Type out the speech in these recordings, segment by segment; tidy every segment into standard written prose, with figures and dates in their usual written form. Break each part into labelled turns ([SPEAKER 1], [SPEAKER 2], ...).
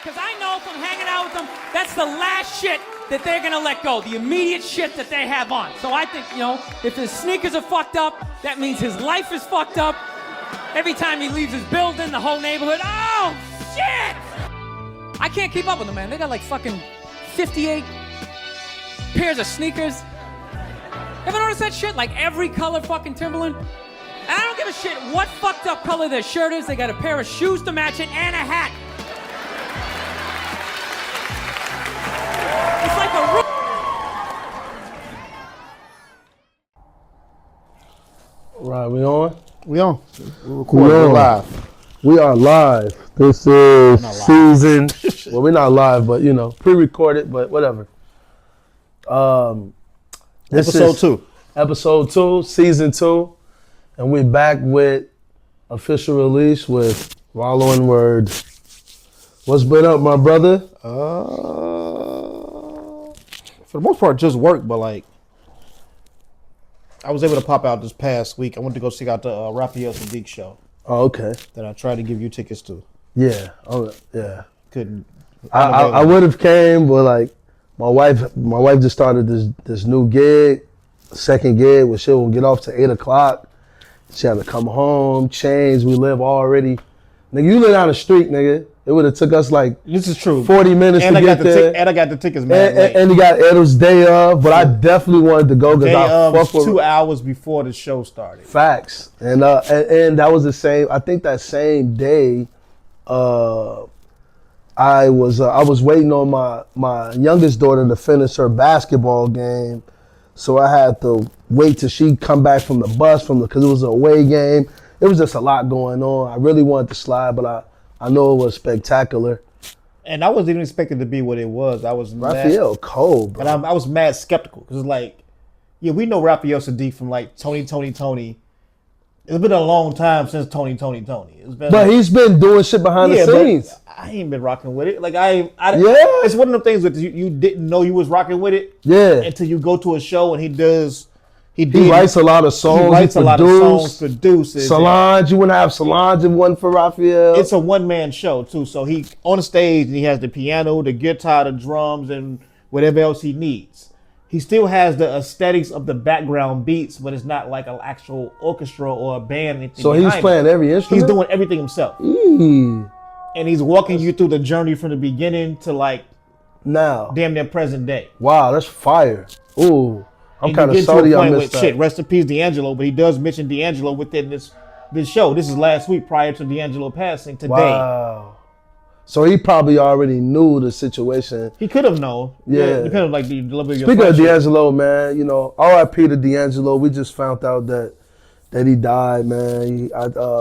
[SPEAKER 1] because I know from hanging out with them, that's the last shit that they're gonna let go, the immediate shit that they have on. So I think, if his sneakers are fucked up, that means his life is fucked up. Every time he leaves his building, the whole neighborhood, oh, shit! I can't keep up with them, man. They got like fucking 58 pairs of sneakers. Ever notice that shit? Like every color fucking Timberland? And I don't give a shit what fucked up color their shirt is. They got a pair of shoes to match it and a hat. It's like a
[SPEAKER 2] Right, we on?
[SPEAKER 3] We on. We're recording. We're live.
[SPEAKER 2] We are live. This is season. Well, we're not live, but pre-recorded, but whatever. This
[SPEAKER 3] Episode
[SPEAKER 2] is
[SPEAKER 3] 2.
[SPEAKER 2] Episode 2, season 2. And we're back with official release with RALLO and WORD. What's been up, my brother?
[SPEAKER 3] For the most part, just work, but like, I was able to pop out this past week. I went to go check out the Raphael Sadiq show.
[SPEAKER 2] Oh, okay.
[SPEAKER 3] That I tried to give you tickets to.
[SPEAKER 2] Yeah. Oh, yeah.
[SPEAKER 3] Couldn't.
[SPEAKER 2] I would have came, but like, my wife just started this new gig, second gig, where she won't get off to 8 o'clock. She had to come home, change. We live already. Nigga, you live down the street, nigga. It would have took us like
[SPEAKER 3] this is true
[SPEAKER 2] 40 minutes to get there.
[SPEAKER 3] And I got the tickets, man.
[SPEAKER 2] And he got Edel's day of, but I definitely wanted to go because I fuck with
[SPEAKER 3] 2 hours before the show started.
[SPEAKER 2] Facts. And that was the same. I think that same day, I was waiting on my youngest daughter to finish her basketball game, so I had to wait till she come back from the bus because it was an away game. It was just a lot going on. I really wanted to slide, but I know it was spectacular.
[SPEAKER 3] And I wasn't even expecting it to be what it was. I was
[SPEAKER 2] Raphael cold, bro.
[SPEAKER 3] And I was mad skeptical because it's like, yeah, we know Raphael Sadiq from like Tony. It's been a long time since Tony. It's been
[SPEAKER 2] he's been doing shit behind the scenes.
[SPEAKER 3] I ain't been rocking with it. Like it's one of them things that you didn't know you was rocking with it.
[SPEAKER 2] Yeah.
[SPEAKER 3] Until you go to a show and he
[SPEAKER 2] writes a lot of songs.
[SPEAKER 3] He writes a lot of songs, produces.
[SPEAKER 2] Solange, you wouldn't have Solange in one for Raphael.
[SPEAKER 3] It's a one-man show too. So he on the stage and he has the piano, the guitar, the drums, and whatever else he needs. He still has the aesthetics of the background beats, but it's not like an actual orchestra or a band.
[SPEAKER 2] So he's playing every instrument?
[SPEAKER 3] He's doing everything himself. And he's walking you through the journey from the beginning to like
[SPEAKER 2] now,
[SPEAKER 3] damn near present day.
[SPEAKER 2] Wow, that's fire. Ooh, I'm kind of sorry I missed that.
[SPEAKER 3] Shit, rest in peace, D'Angelo, but he does mention D'Angelo within this show. This is last week prior to D'Angelo passing today.
[SPEAKER 2] Wow. So he probably already knew the situation.
[SPEAKER 3] He could have known.
[SPEAKER 2] Yeah.
[SPEAKER 3] Depending on like the level of your
[SPEAKER 2] Speaking of D'Angelo, man, R.I.P. to D'Angelo. We just found out that he died, man.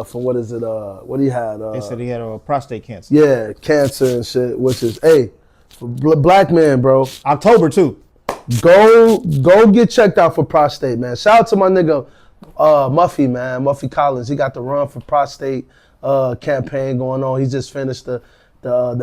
[SPEAKER 2] From what is it? What he had?
[SPEAKER 3] They said he had a prostate cancer.
[SPEAKER 2] Yeah, cancer and shit. Which is, for black man, bro.
[SPEAKER 3] October too.
[SPEAKER 2] Go get checked out for prostate, man. Shout out to my nigga Muffy, man. Muffy Collins. He got the Run for Prostate campaign going on. He just finished the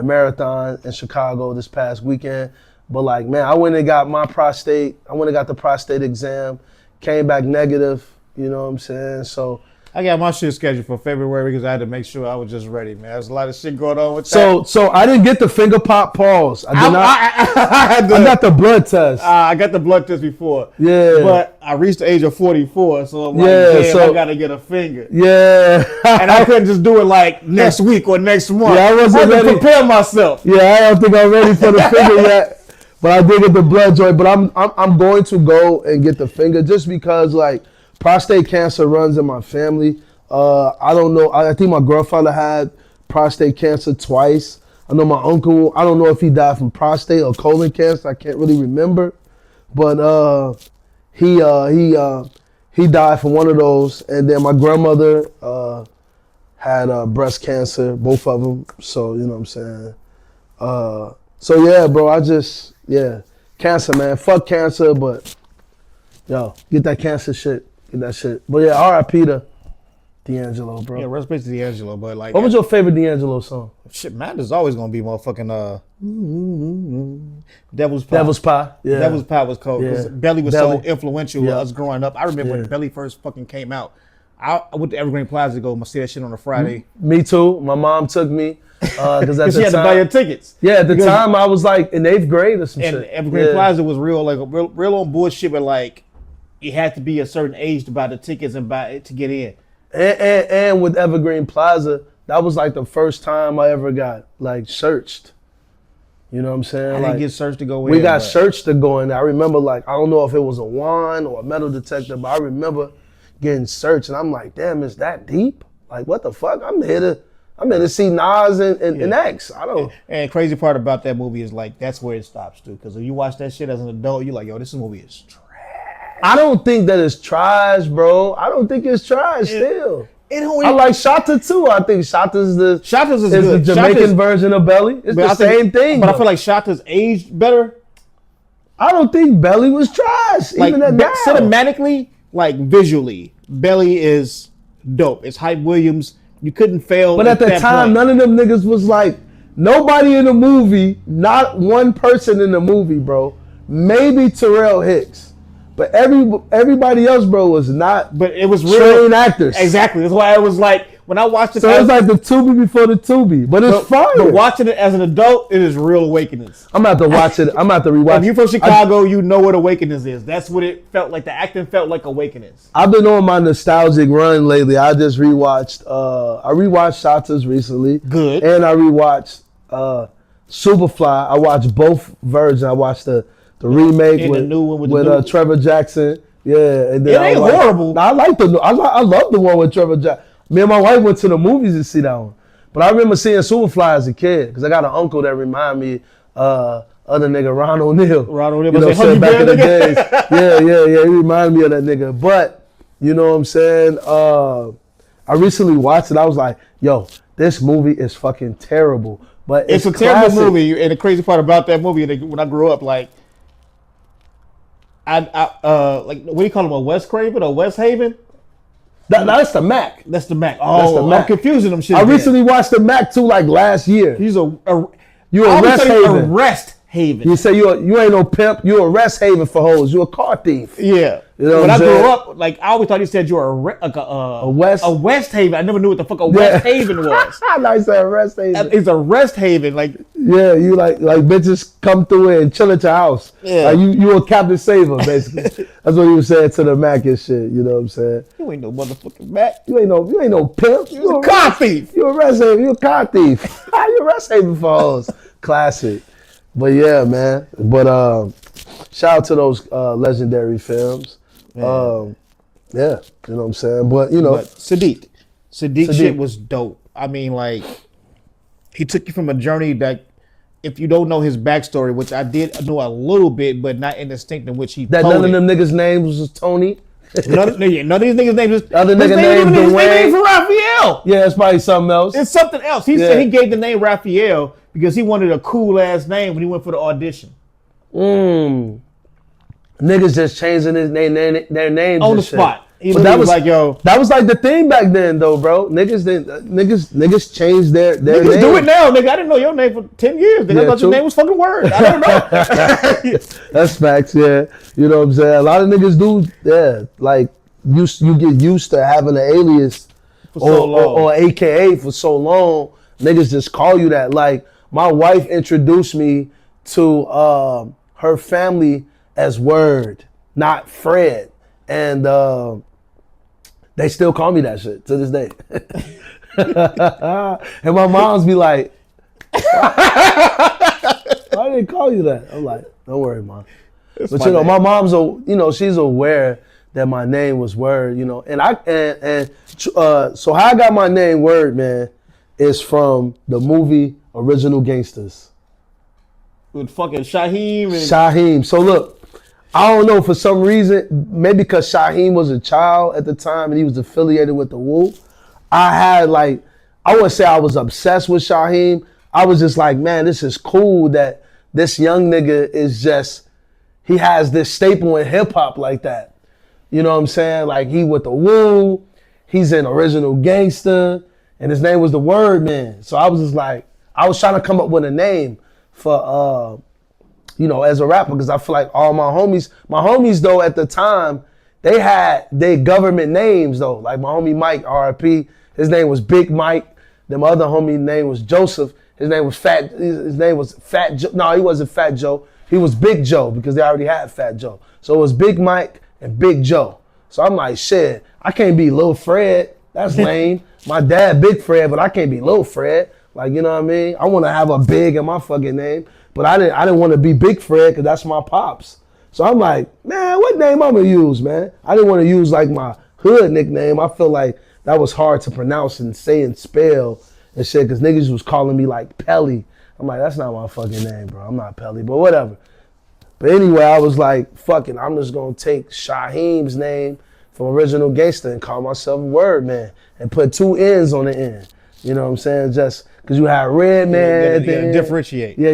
[SPEAKER 2] marathon in Chicago this past weekend. But like, man, I went and got my prostate. I went and got the prostate exam. Came back negative. You know what I'm saying? So
[SPEAKER 3] I got my shit scheduled for February because I had to make sure I was just ready, man. There's a lot of shit going on with that.
[SPEAKER 2] So I didn't get the finger pop pause. I did not. I got the blood test.
[SPEAKER 3] I got the blood test before.
[SPEAKER 2] Yeah.
[SPEAKER 3] But I reached the age of 44, so I'm like, damn, I gotta get a finger.
[SPEAKER 2] Yeah.
[SPEAKER 3] And I couldn't just do it like next week or next month.
[SPEAKER 2] Yeah, I wasn't ready
[SPEAKER 3] to prepare myself.
[SPEAKER 2] Yeah, I don't think I'm ready for the finger yet. But I did get the blood joint. But I'm going to go and get the finger just because like prostate cancer runs in my family. I don't know. I think my grandfather had prostate cancer twice. I know my uncle, I don't know if he died from prostate or colon cancer. I can't really remember. But he died from one of those. And then my grandmother had breast cancer, both of them. So, you know what I'm saying? So yeah, bro, cancer, man. Fuck cancer, but yo, get that cancer shit. Get that shit. But yeah, R.I.P. to D'Angelo, bro.
[SPEAKER 3] Yeah, rest in peace to D'Angelo, but like,
[SPEAKER 2] what was your favorite D'Angelo song?
[SPEAKER 3] Shit, man, there's always gonna be motherfucking Devil's Pie.
[SPEAKER 2] Devil's Pie, yeah.
[SPEAKER 3] Devil's Pie was cold.
[SPEAKER 2] Yeah.
[SPEAKER 3] Belly was so influential us growing up. I remember when Belly first fucking came out. I went to Evergreen Plaza to go see that shit on a Friday.
[SPEAKER 2] Me too. My mom took me because at
[SPEAKER 3] Because
[SPEAKER 2] the
[SPEAKER 3] she had to buy your
[SPEAKER 2] time,
[SPEAKER 3] tickets.
[SPEAKER 2] yeah, at the time I was like in 8th grade or some
[SPEAKER 3] And
[SPEAKER 2] shit.
[SPEAKER 3] Evergreen
[SPEAKER 2] Yeah.
[SPEAKER 3] Plaza was real on bullshit, but like you had to be a certain age to buy the tickets and buy it to get in.
[SPEAKER 2] And with Evergreen Plaza, that was like the first time I ever got like searched. You know what I'm saying?
[SPEAKER 3] I
[SPEAKER 2] Like
[SPEAKER 3] didn't get searched to go in.
[SPEAKER 2] we got
[SPEAKER 3] but-
[SPEAKER 2] searched to go in there. I remember like I don't know if it was a wand or a metal detector, but I remember getting searched, and I'm like, damn, it's that deep? Like what the fuck? I'm here to see Nas and X. I don't.
[SPEAKER 3] And crazy part about that movie is like that's where it stops too. Because if you watch that shit as an adult, you're like, yo, this movie is trash.
[SPEAKER 2] I don't think that it's trash, bro. I don't think it's trash still.
[SPEAKER 3] It only,
[SPEAKER 2] I like Shatta too. I think Shatta's the
[SPEAKER 3] Shatta's is
[SPEAKER 2] the
[SPEAKER 3] good.
[SPEAKER 2] Jamaican
[SPEAKER 3] Shatta's-
[SPEAKER 2] version of Belly. It's
[SPEAKER 3] but
[SPEAKER 2] the
[SPEAKER 3] I think-
[SPEAKER 2] same thing.
[SPEAKER 3] But I
[SPEAKER 2] though.
[SPEAKER 3] feel like Shatta's aged better.
[SPEAKER 2] I don't think Belly was trash.
[SPEAKER 3] Like
[SPEAKER 2] even at now.
[SPEAKER 3] cinematically, like visually, Belly is dope. It's Hype Williams. You couldn't fail.
[SPEAKER 2] But at the
[SPEAKER 3] that
[SPEAKER 2] time,
[SPEAKER 3] point.
[SPEAKER 2] none of them niggas was like, nobody in the movie, not one person in the movie, bro. Maybe Terrell Hicks. But everybody else, bro, was not
[SPEAKER 3] But it was real
[SPEAKER 2] trained actors.
[SPEAKER 3] Exactly. That's why I was like, when I watched it,
[SPEAKER 2] So it's like the Tubi before the Tubi. But it's fire.
[SPEAKER 3] But watching it as an adult, it is real awakenings.
[SPEAKER 2] I'm about to watch it. I'm about to rewatch
[SPEAKER 3] If you're from Chicago, you know what awakenings is. That's what it felt like. The acting felt like awakenings.
[SPEAKER 2] I've been on my nostalgic run lately. I just rewatched Shatta's recently.
[SPEAKER 3] Good.
[SPEAKER 2] And I rewatched Superfly. I watched both versions. I watched the remake
[SPEAKER 3] And
[SPEAKER 2] with
[SPEAKER 3] the new one with the new-
[SPEAKER 2] Trevor Jackson. Yeah, and then
[SPEAKER 3] It ain't horrible.
[SPEAKER 2] No, I like I love the one with Trevor Jackson. Me and my wife went to the movies to see that one. But I remember seeing Superfly as a kid because I got an uncle that remind me of the nigga Ron O'Neal.
[SPEAKER 3] Ron O'Neal
[SPEAKER 2] You know
[SPEAKER 3] was
[SPEAKER 2] what I'm saying?
[SPEAKER 3] a
[SPEAKER 2] Back in the
[SPEAKER 3] Huggy
[SPEAKER 2] days. Yeah. He reminded me of that nigga. But, you know what I'm saying? I recently watched it. I was like, yo, this movie is fucking terrible. But
[SPEAKER 3] It's a
[SPEAKER 2] classic.
[SPEAKER 3] terrible movie. And the crazy part about that movie, when I grew up, like, like what do you call him? A West Craven or West Haven?
[SPEAKER 2] That's the Mac.
[SPEAKER 3] That's the Mac.
[SPEAKER 2] That's the
[SPEAKER 3] Oh,
[SPEAKER 2] Mac.
[SPEAKER 3] I'm confusing them shit.
[SPEAKER 2] I
[SPEAKER 3] again.
[SPEAKER 2] recently watched the Mac too, like last year.
[SPEAKER 3] He's a
[SPEAKER 2] You
[SPEAKER 3] I
[SPEAKER 2] a
[SPEAKER 3] always
[SPEAKER 2] Rest
[SPEAKER 3] say
[SPEAKER 2] Haven.
[SPEAKER 3] A Rest Haven.
[SPEAKER 2] You say you ain't no pimp. You a Rest Haven for hoes. You a car thief.
[SPEAKER 3] Yeah.
[SPEAKER 2] You know
[SPEAKER 3] when
[SPEAKER 2] what
[SPEAKER 3] I
[SPEAKER 2] I'm
[SPEAKER 3] grew
[SPEAKER 2] saying?
[SPEAKER 3] up, like I always thought he said you were a
[SPEAKER 2] West
[SPEAKER 3] Haven. I never knew what the fuck a West Haven was.
[SPEAKER 2] I like saying Rest Haven.
[SPEAKER 3] It's a Rest Haven. Like
[SPEAKER 2] Yeah, you like bitches come through it and chill at your house.
[SPEAKER 3] Yeah.
[SPEAKER 2] Like you a Captain Saver, basically. That's what he was saying to the Mac and shit. You know what I'm saying?
[SPEAKER 3] you ain't no motherfucking Mac.
[SPEAKER 2] You ain't no pimp.
[SPEAKER 3] You a car thief.
[SPEAKER 2] You a Rest Haven. You a car thief. How you a Rest Haven for hoes? Classic. But yeah, man. But shout out to those legendary films. Yeah, you know what I'm saying? But you know,
[SPEAKER 3] But Sadiq shit was dope. I mean, like he took you from a journey that, if you don't know his backstory, which I did know a little bit, but not in the extent in which he
[SPEAKER 2] that
[SPEAKER 3] told
[SPEAKER 2] none of
[SPEAKER 3] it.
[SPEAKER 2] them niggas' names was Tony.
[SPEAKER 3] None of these niggas' names.
[SPEAKER 2] Other
[SPEAKER 3] his
[SPEAKER 2] nigga
[SPEAKER 3] name
[SPEAKER 2] named
[SPEAKER 3] his
[SPEAKER 2] Dwayne.
[SPEAKER 3] name is Raphael.
[SPEAKER 2] Yeah, it's probably something else.
[SPEAKER 3] It's something else. He said he gave the name Raphael because he wanted a cool ass name when he went for the audition.
[SPEAKER 2] Niggas just changing their names
[SPEAKER 3] On
[SPEAKER 2] and
[SPEAKER 3] the
[SPEAKER 2] shit.
[SPEAKER 3] spot. He
[SPEAKER 2] But that
[SPEAKER 3] was
[SPEAKER 2] was
[SPEAKER 3] like, yo.
[SPEAKER 2] that was like the thing back then, though, bro. Niggas changed their
[SPEAKER 3] Niggas
[SPEAKER 2] names.
[SPEAKER 3] do it now, nigga. I didn't know your name for 10 years. Nigga. I
[SPEAKER 2] Yeah,
[SPEAKER 3] thought
[SPEAKER 2] true.
[SPEAKER 3] your name was fucking Word. I don't know.
[SPEAKER 2] That's facts, yeah. You know what I'm saying? A lot of niggas do, yeah. Like you get used to having an alias
[SPEAKER 3] For so long.
[SPEAKER 2] or AKA for so long. Niggas just call you that. Like my wife introduced me to her family as Word, not Fred, and they still call me that shit to this day. And my mom's be like, why did they call you that? I'm like, don't worry, mom. But you know, my mom's she's aware that my name was Word, you know, so how I got my name Word, man, is from the movie Original Gangsters.
[SPEAKER 3] With fucking Shaheem and
[SPEAKER 2] Shaheem. So look, I don't know, for some reason, maybe because Shaheem was a child at the time and he was affiliated with the Wu, I had like, I wouldn't say I was obsessed with Shaheem. I was just like, man, this is cool that this young nigga is just, he has this staple in hip hop like that. You know what I'm saying? Like he with the Wu, he's an Original Gangster, and his name was the Word Man. So I was just like, I was trying to come up with a name for, as a rapper, because I feel like all my homies though at the time, they had their government names though. Like my homie Mike, RIP, his name was Big Mike. Then my other homie name was Joseph. His name was Fat. His name was Fat Joe. No, he wasn't Fat Joe. He was Big Joe because they already had Fat Joe. So it was Big Mike and Big Joe. So I'm like, shit, I can't be Lil Fred. That's lame. My dad, Big Fred, but I can't be Lil Fred. Like, you know what I mean? I want to have a big in my fucking name, but I didn't want to be Big Fred because that's my pops. So I'm like, man, what name I'm gonna use, man? I didn't want to use like my hood nickname. I feel like that was hard to pronounce and say and spell and shit because niggas was calling me like Pelly. I'm like, that's not my fucking name, bro. I'm not Pelly, but whatever. But anyway, I was like, fuck it, I'm just gonna take Shaheem's name from Original Gangsta and call myself Word Man and put 2 N's on the end. You know what I'm saying? Just because you had Red Man.
[SPEAKER 3] Yeah, differentiate.
[SPEAKER 2] Yeah,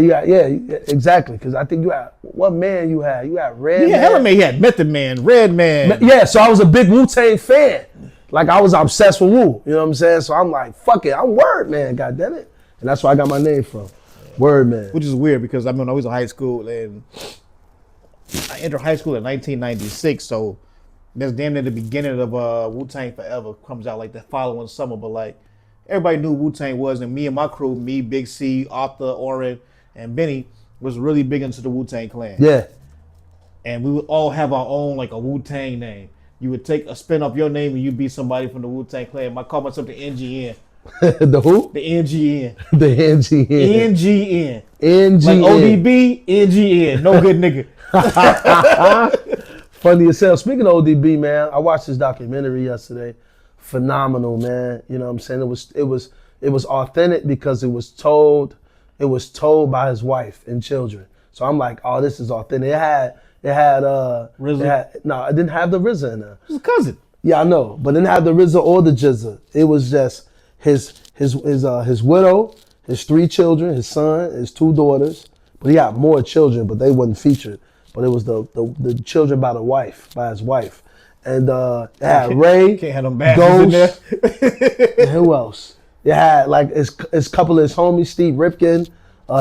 [SPEAKER 2] exactly. Because I think you had, what man you had? You had Red Man.
[SPEAKER 3] Yeah, hella man. You had Method Man, Red Man.
[SPEAKER 2] Yeah, so I was a big Wu-Tang fan. Like I was obsessed with Wu. You know what I'm saying? So I'm like, fuck it, I'm Word Man, goddammit. And that's where I got my name from. Word Man.
[SPEAKER 3] Which is weird because I mean I was in high school and I entered high school in 1996, so that's damn near the beginning of Wu-Tang Forever comes out like the following summer, but like everybody knew Wu-Tang was, and me and my crew, me, Big C, Arthur, Oren, and Benny was really big into the Wu-Tang Clan.
[SPEAKER 2] Yeah.
[SPEAKER 3] And we would all have our own like a Wu-Tang name. You would take a spin off your name and you'd be somebody from the Wu-Tang Clan. I call myself the NGN.
[SPEAKER 2] The who?
[SPEAKER 3] The NGN.
[SPEAKER 2] The NGN.
[SPEAKER 3] NGN.
[SPEAKER 2] NGN.
[SPEAKER 3] Like ODB, NGN. No good nigga.
[SPEAKER 2] Funny as hell. Speaking of ODB, man, I watched this documentary yesterday. Phenomenal, man. You know what I'm saying? It was authentic because it was told by his wife and children. So I'm like, oh, this is authentic. It had
[SPEAKER 3] RZA?
[SPEAKER 2] No, it didn't have the RZA in there.
[SPEAKER 3] His cousin.
[SPEAKER 2] Yeah, I know, but it didn't have the RZA or the Jizza. It was just his widow, his 3 children, his son, his 2 daughters. But he had more children, but they wasn't featured. But it was the children by his wife. And it had Ray,
[SPEAKER 3] Can't have them bastards in there.
[SPEAKER 2] and who else? It had like his couple of his homies, Steve Ripken,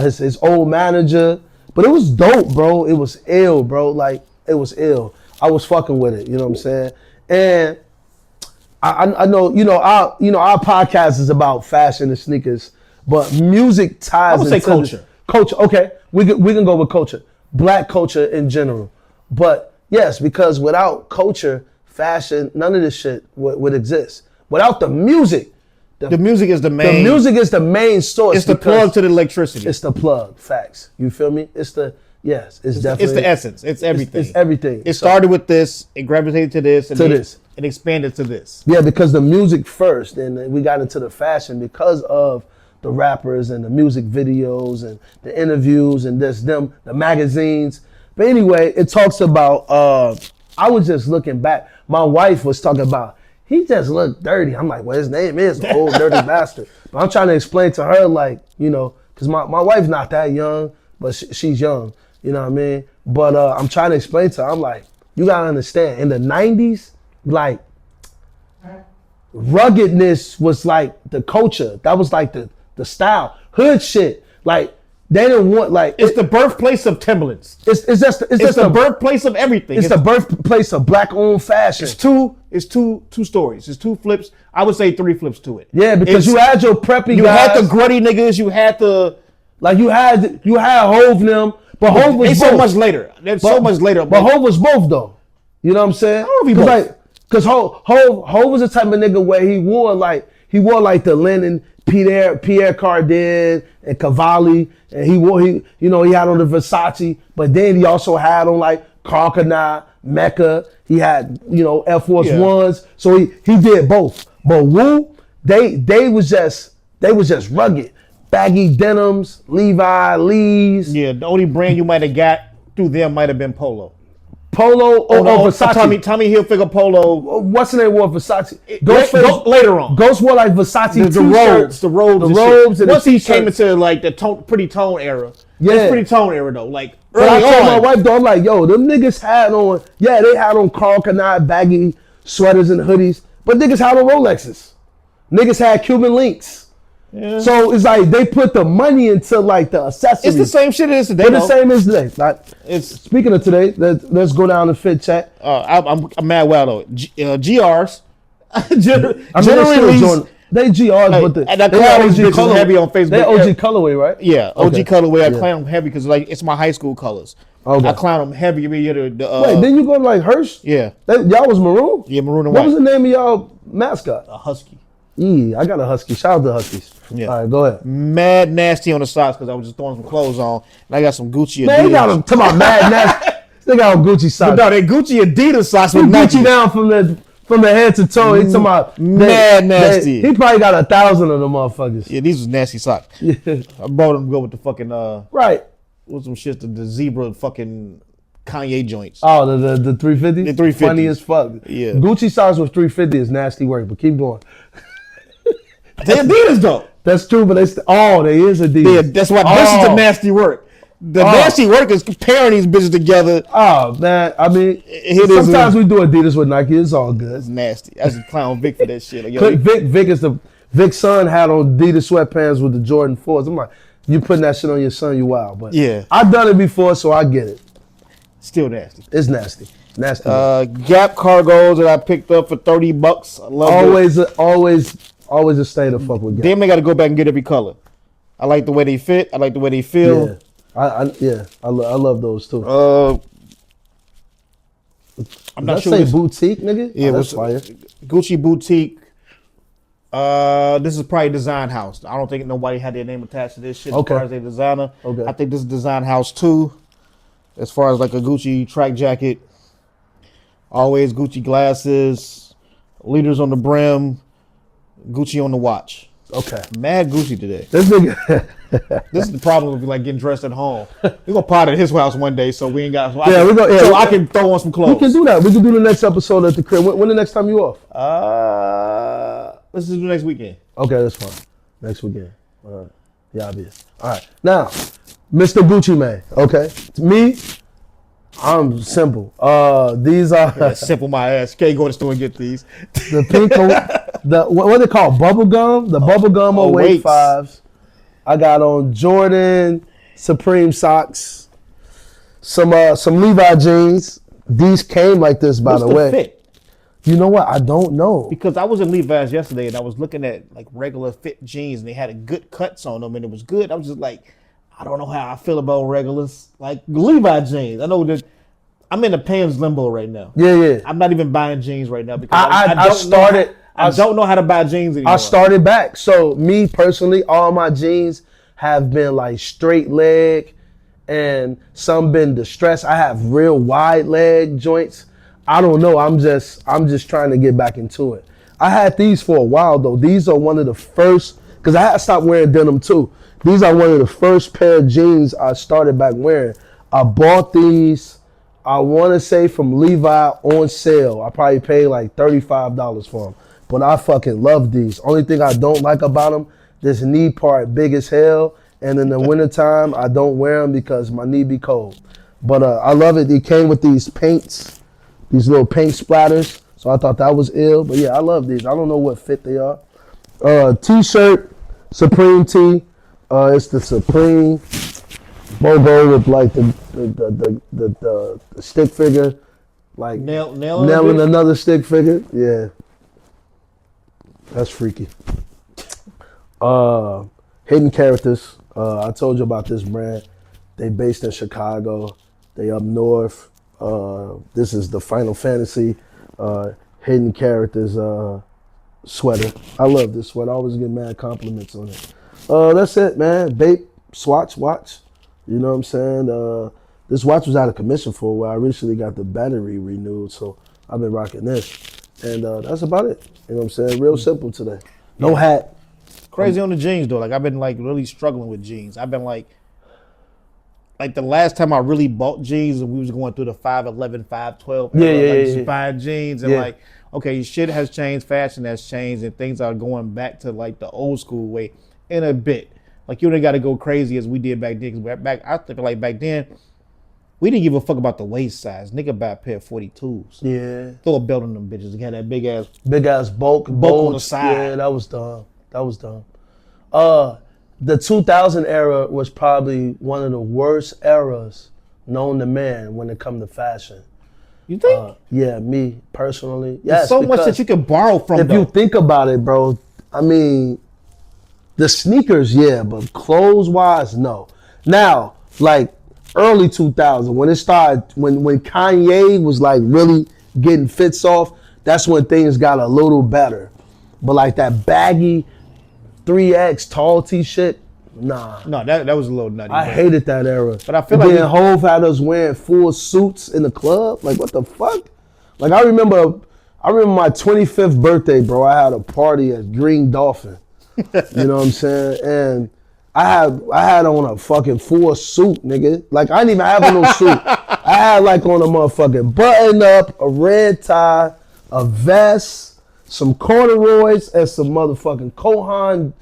[SPEAKER 2] his old manager. But it was dope, bro. It was ill, bro. Like, it was ill. I was fucking with it, you know what I'm saying? And I know, our podcast is about fashion and sneakers, but music ties
[SPEAKER 3] I would say
[SPEAKER 2] into
[SPEAKER 3] culture.
[SPEAKER 2] Culture, okay. We can go with culture. Black culture in general. But yes, because without culture, fashion, none of this shit would exist. Without the music.
[SPEAKER 3] The music is the main.
[SPEAKER 2] The music is the main source.
[SPEAKER 3] It's the plug to the electricity.
[SPEAKER 2] It's the plug. Facts. You feel me? It's definitely.
[SPEAKER 3] It's the essence. It's everything.
[SPEAKER 2] It's everything.
[SPEAKER 3] It started with this. It gravitated to this. And It expanded to this.
[SPEAKER 2] Yeah, because the music first, and we got into the fashion because of the rappers and the music videos and the interviews and the magazines. But anyway, it talks about. I was just looking back. My wife was talking about. He just looked dirty. I'm like, well, his name is Old Dirty Bastard. But I'm trying to explain to her, like, because my wife's not that young, but she's young. You know what I mean? But I'm trying to explain to her, I'm like, you got to understand, in the 90s, like, ruggedness was like the culture. That was like the style. Hood shit. Like, they didn't want, like...
[SPEAKER 3] It's the birthplace of Timberlands.
[SPEAKER 2] It's just
[SPEAKER 3] the birthplace of everything.
[SPEAKER 2] It's the birthplace of black-owned fashion.
[SPEAKER 3] It's two stories. It's 2 flips. I would say 3 flips to it.
[SPEAKER 2] Yeah, because you had your preppy guys.
[SPEAKER 3] You had the gruddy niggas. You had the...
[SPEAKER 2] Like, you had Hove them, but Hove was both.
[SPEAKER 3] so much later. There's so much later.
[SPEAKER 2] But Hove was both, though. You know what I'm saying?
[SPEAKER 3] I don't know if he both.
[SPEAKER 2] Because Hove was the type of nigga where he wore like the linen Pierre Cardin and Cavalli, and he had on the Versace, but then he also had on like Crocodile, Mecca. He had Air Force Ones, so he did both. But Wu, they was just rugged, baggy denims, Lee's.
[SPEAKER 3] Yeah, the only brand you might have got through them might have been Polo.
[SPEAKER 2] Polo or Versace.
[SPEAKER 3] Tommy Hilfiger Polo.
[SPEAKER 2] What's the name wore Versace?
[SPEAKER 3] Later on.
[SPEAKER 2] Ghost wore like Versace
[SPEAKER 3] the robes.
[SPEAKER 2] And
[SPEAKER 3] once he came into like the pretty tone era.
[SPEAKER 2] Yeah.
[SPEAKER 3] It's pretty tone era though. Like
[SPEAKER 2] but
[SPEAKER 3] early
[SPEAKER 2] I told
[SPEAKER 3] on.
[SPEAKER 2] my wife though, I'm like, yo, them niggas had on, they had on Carl Canai baggy sweaters and hoodies, but niggas had on Rolexes. Niggas had Cuban links.
[SPEAKER 3] Yeah.
[SPEAKER 2] So it's like they put the money into like the accessories.
[SPEAKER 3] It's the same shit as today.
[SPEAKER 2] It's the same as today. Like,
[SPEAKER 3] It's
[SPEAKER 2] speaking of today, let's go down the fit chat.
[SPEAKER 3] I'm mad well though. GRs. Generally,
[SPEAKER 2] they GRs,
[SPEAKER 3] like,
[SPEAKER 2] but the
[SPEAKER 3] and I claim these bitches heavy on Facebook.
[SPEAKER 2] They OG colorway, right?
[SPEAKER 3] Yeah, OG
[SPEAKER 2] Okay.
[SPEAKER 3] colorway. I claim them heavy because like it's my high school colors.
[SPEAKER 2] Okay.
[SPEAKER 3] I clown them heavy. Wait,
[SPEAKER 2] then you go to like Hirsch?
[SPEAKER 3] Yeah.
[SPEAKER 2] Y'all was maroon?
[SPEAKER 3] Yeah, maroon and
[SPEAKER 2] What
[SPEAKER 3] white.
[SPEAKER 2] was the name of y'all mascot?
[SPEAKER 3] A husky.
[SPEAKER 2] I got a husky. Shout out to Huskies.
[SPEAKER 3] Yeah.
[SPEAKER 2] All right, go ahead.
[SPEAKER 3] Mad nasty on the socks because I was just throwing some clothes on and I got some Gucci.
[SPEAKER 2] Man,
[SPEAKER 3] Adidas.
[SPEAKER 2] they got them. Talking about mad nasty. They got on Gucci socks.
[SPEAKER 3] But no, they Gucci Adidas socks
[SPEAKER 2] He
[SPEAKER 3] with Nike.
[SPEAKER 2] Gucci down from the head to toe. He talking about
[SPEAKER 3] Mad nasty.
[SPEAKER 2] He probably got 1,000 of them motherfuckers.
[SPEAKER 3] Yeah, these was nasty socks.
[SPEAKER 2] Yeah.
[SPEAKER 3] I brought them to go with the fucking
[SPEAKER 2] Right.
[SPEAKER 3] with some shit, the zebra fucking Kanye joints.
[SPEAKER 2] Oh, the 350?
[SPEAKER 3] The 350.
[SPEAKER 2] Funny as fuck.
[SPEAKER 3] Yeah.
[SPEAKER 2] Gucci socks with 350 is nasty work, but keep going.
[SPEAKER 3] They Adidas though.
[SPEAKER 2] That's true, but they is Adidas.
[SPEAKER 3] Yeah, that's why this is the nasty work. The nasty work is pairing these bitches together.
[SPEAKER 2] Oh man, I mean, sometimes we do Adidas with Nike. It's all good.
[SPEAKER 3] It's nasty. I just clown Vic for that shit. Like, yo,
[SPEAKER 2] Vic's son had on Adidas sweatpants with the Jordan 4s. I'm like, you putting that shit on your son, you wild. But
[SPEAKER 3] yeah,
[SPEAKER 2] I've done it before, so I get it.
[SPEAKER 3] Still nasty.
[SPEAKER 2] It's nasty. Nasty.
[SPEAKER 3] Gap cargos that I picked up for $30. I love
[SPEAKER 2] always a stay to fuck with Gap.
[SPEAKER 3] Damn, they got to go back and get every color. I like the way they fit. I like the way they feel.
[SPEAKER 2] Yeah, I love those too.
[SPEAKER 3] I'm not sure.
[SPEAKER 2] Say boutique, nigga.
[SPEAKER 3] Yeah,
[SPEAKER 2] that's fire.
[SPEAKER 3] Gucci boutique. This is probably Design House. I don't think nobody had their name attached to this shit as far as their designer.
[SPEAKER 2] Okay.
[SPEAKER 3] I think this is Design House too. As far as like a Gucci track jacket. Always Gucci glasses. Leaders on the brim. Gucci on the watch.
[SPEAKER 2] Okay.
[SPEAKER 3] Mad Gucci today.
[SPEAKER 2] This nigga.
[SPEAKER 3] This is the problem with like getting dressed at home. We're gonna party at his house one day, so we ain't got. So I can throw on some clothes.
[SPEAKER 2] We can do that. We can do the next episode at the crib. When the next time you off?
[SPEAKER 3] Let's just do next weekend.
[SPEAKER 2] Okay, that's fine. Next weekend. Yeah, obvious. All right. Now, Mr. Gucci Man. Okay. Me, I'm simple. These are
[SPEAKER 3] simple my ass. Can't go to the store and get these.
[SPEAKER 2] the pink. What they call bubble gum? The bubble gum Awake 5s. I got on Jordan Supreme socks. Some Levi jeans. These came like this, by the way.
[SPEAKER 3] Fit?
[SPEAKER 2] You know what? I don't know.
[SPEAKER 3] Because I was in Levi's yesterday and I was looking at like regular fit jeans and they had a good cuts on them and it was good. I was just like, I don't know how I feel about regulars. Like Levi jeans. I know that I'm in the Pam's limbo right now.
[SPEAKER 2] Yeah.
[SPEAKER 3] I'm not even buying jeans right now because I don't know how to buy jeans anymore.
[SPEAKER 2] I started back. So me personally, all my jeans have been like straight leg and some been distressed. I have real wide leg joints. I don't know. I'm just trying to get back into it. I had these for a while though. These are one of the first, because I had stopped wearing denim too. These are one of the first pair of jeans I started back wearing. I bought these, I want to say from Levi on sale. I probably paid like $35 for them. But I fucking love these. Only thing I don't like about them, this knee part big as hell. And in the wintertime, I don't wear them because my knee be cold. But I love it. It came with these paints, these little paint splatters. So I thought that was ill. But yeah, I love these. I don't know what fit they are. T-shirt, Supreme tee. It's the Supreme logo with like the stick figure. Like nailing another stick figure. Yeah. That's freaky. Hidden Characters. I told you about this brand. They based in Chicago. They up north. This is the Final Fantasy Hidden Characters sweater. I love this sweater. I always get mad compliments on it. That's it, man. Bape, Swatch watch. You know what I'm saying? This watch was out of commission for a while. I recently got the battery renewed, so I've been rocking this. And that's about it. You know what I'm saying? Real simple today. No hat.
[SPEAKER 3] Crazy on the jeans though. Like I've been like really struggling with jeans. I've been like the last time I really bought jeans and we was going through the 5'11", 5'12". Just buying jeans and like, okay, shit has changed, fashion has changed, and things are going back to like the old school way in a bit. Like you ain't got to go crazy as we did back then. Cause I think like back then, we didn't give a fuck about the waist size. Nigga buy a pair of 42s. Yeah. Throw a belt on them bitches. They had that big ass
[SPEAKER 2] bulk
[SPEAKER 3] on the side.
[SPEAKER 2] Yeah, that was dumb. The 2000 era was probably one of the worst eras known to man when it comes to fashion.
[SPEAKER 3] You think?
[SPEAKER 2] Yeah, me personally.
[SPEAKER 3] There's
[SPEAKER 2] Yes,
[SPEAKER 3] so much that
[SPEAKER 2] because
[SPEAKER 3] you can borrow from.
[SPEAKER 2] if you think about it, bro, I mean, the sneakers, yeah, but clothes-wise, no. Now, like early 2000, when it started, when Kanye was like really getting fits off, that's when things got a little better. But like that baggy 3X tall T shit, nah.
[SPEAKER 3] No, that was a little nutty.
[SPEAKER 2] I hated that era.
[SPEAKER 3] But I feel
[SPEAKER 2] and
[SPEAKER 3] like
[SPEAKER 2] then Hove had us wearing full suits in the club. Like, what the fuck? Like, I remember my 25th birthday, bro. I had a party at Green Dolphin. You know what I'm saying? And I had on a fucking full suit, nigga. Like, I didn't even have on no suit. I had like on a motherfucking button up, a red tie, a vest, some corduroys, and some motherfucking Kohan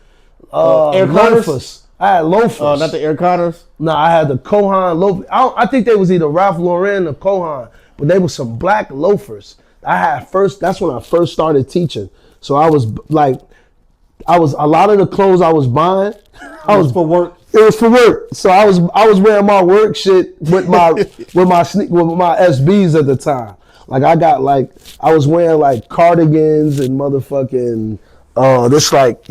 [SPEAKER 3] Air Connors?
[SPEAKER 2] loafers. I had loafers.
[SPEAKER 3] Oh, not the Air Connors?
[SPEAKER 2] No, I had the Kohan loafers. I think they was either Ralph Lauren or Kohan, but they were some black loafers. That's when I first started teaching. So I was a lot of the clothes I was buying,
[SPEAKER 3] I was for work.
[SPEAKER 2] it was for work. So I was wearing my work shit with my with my SBs at the time. Like I was wearing like cardigans and motherfucking this like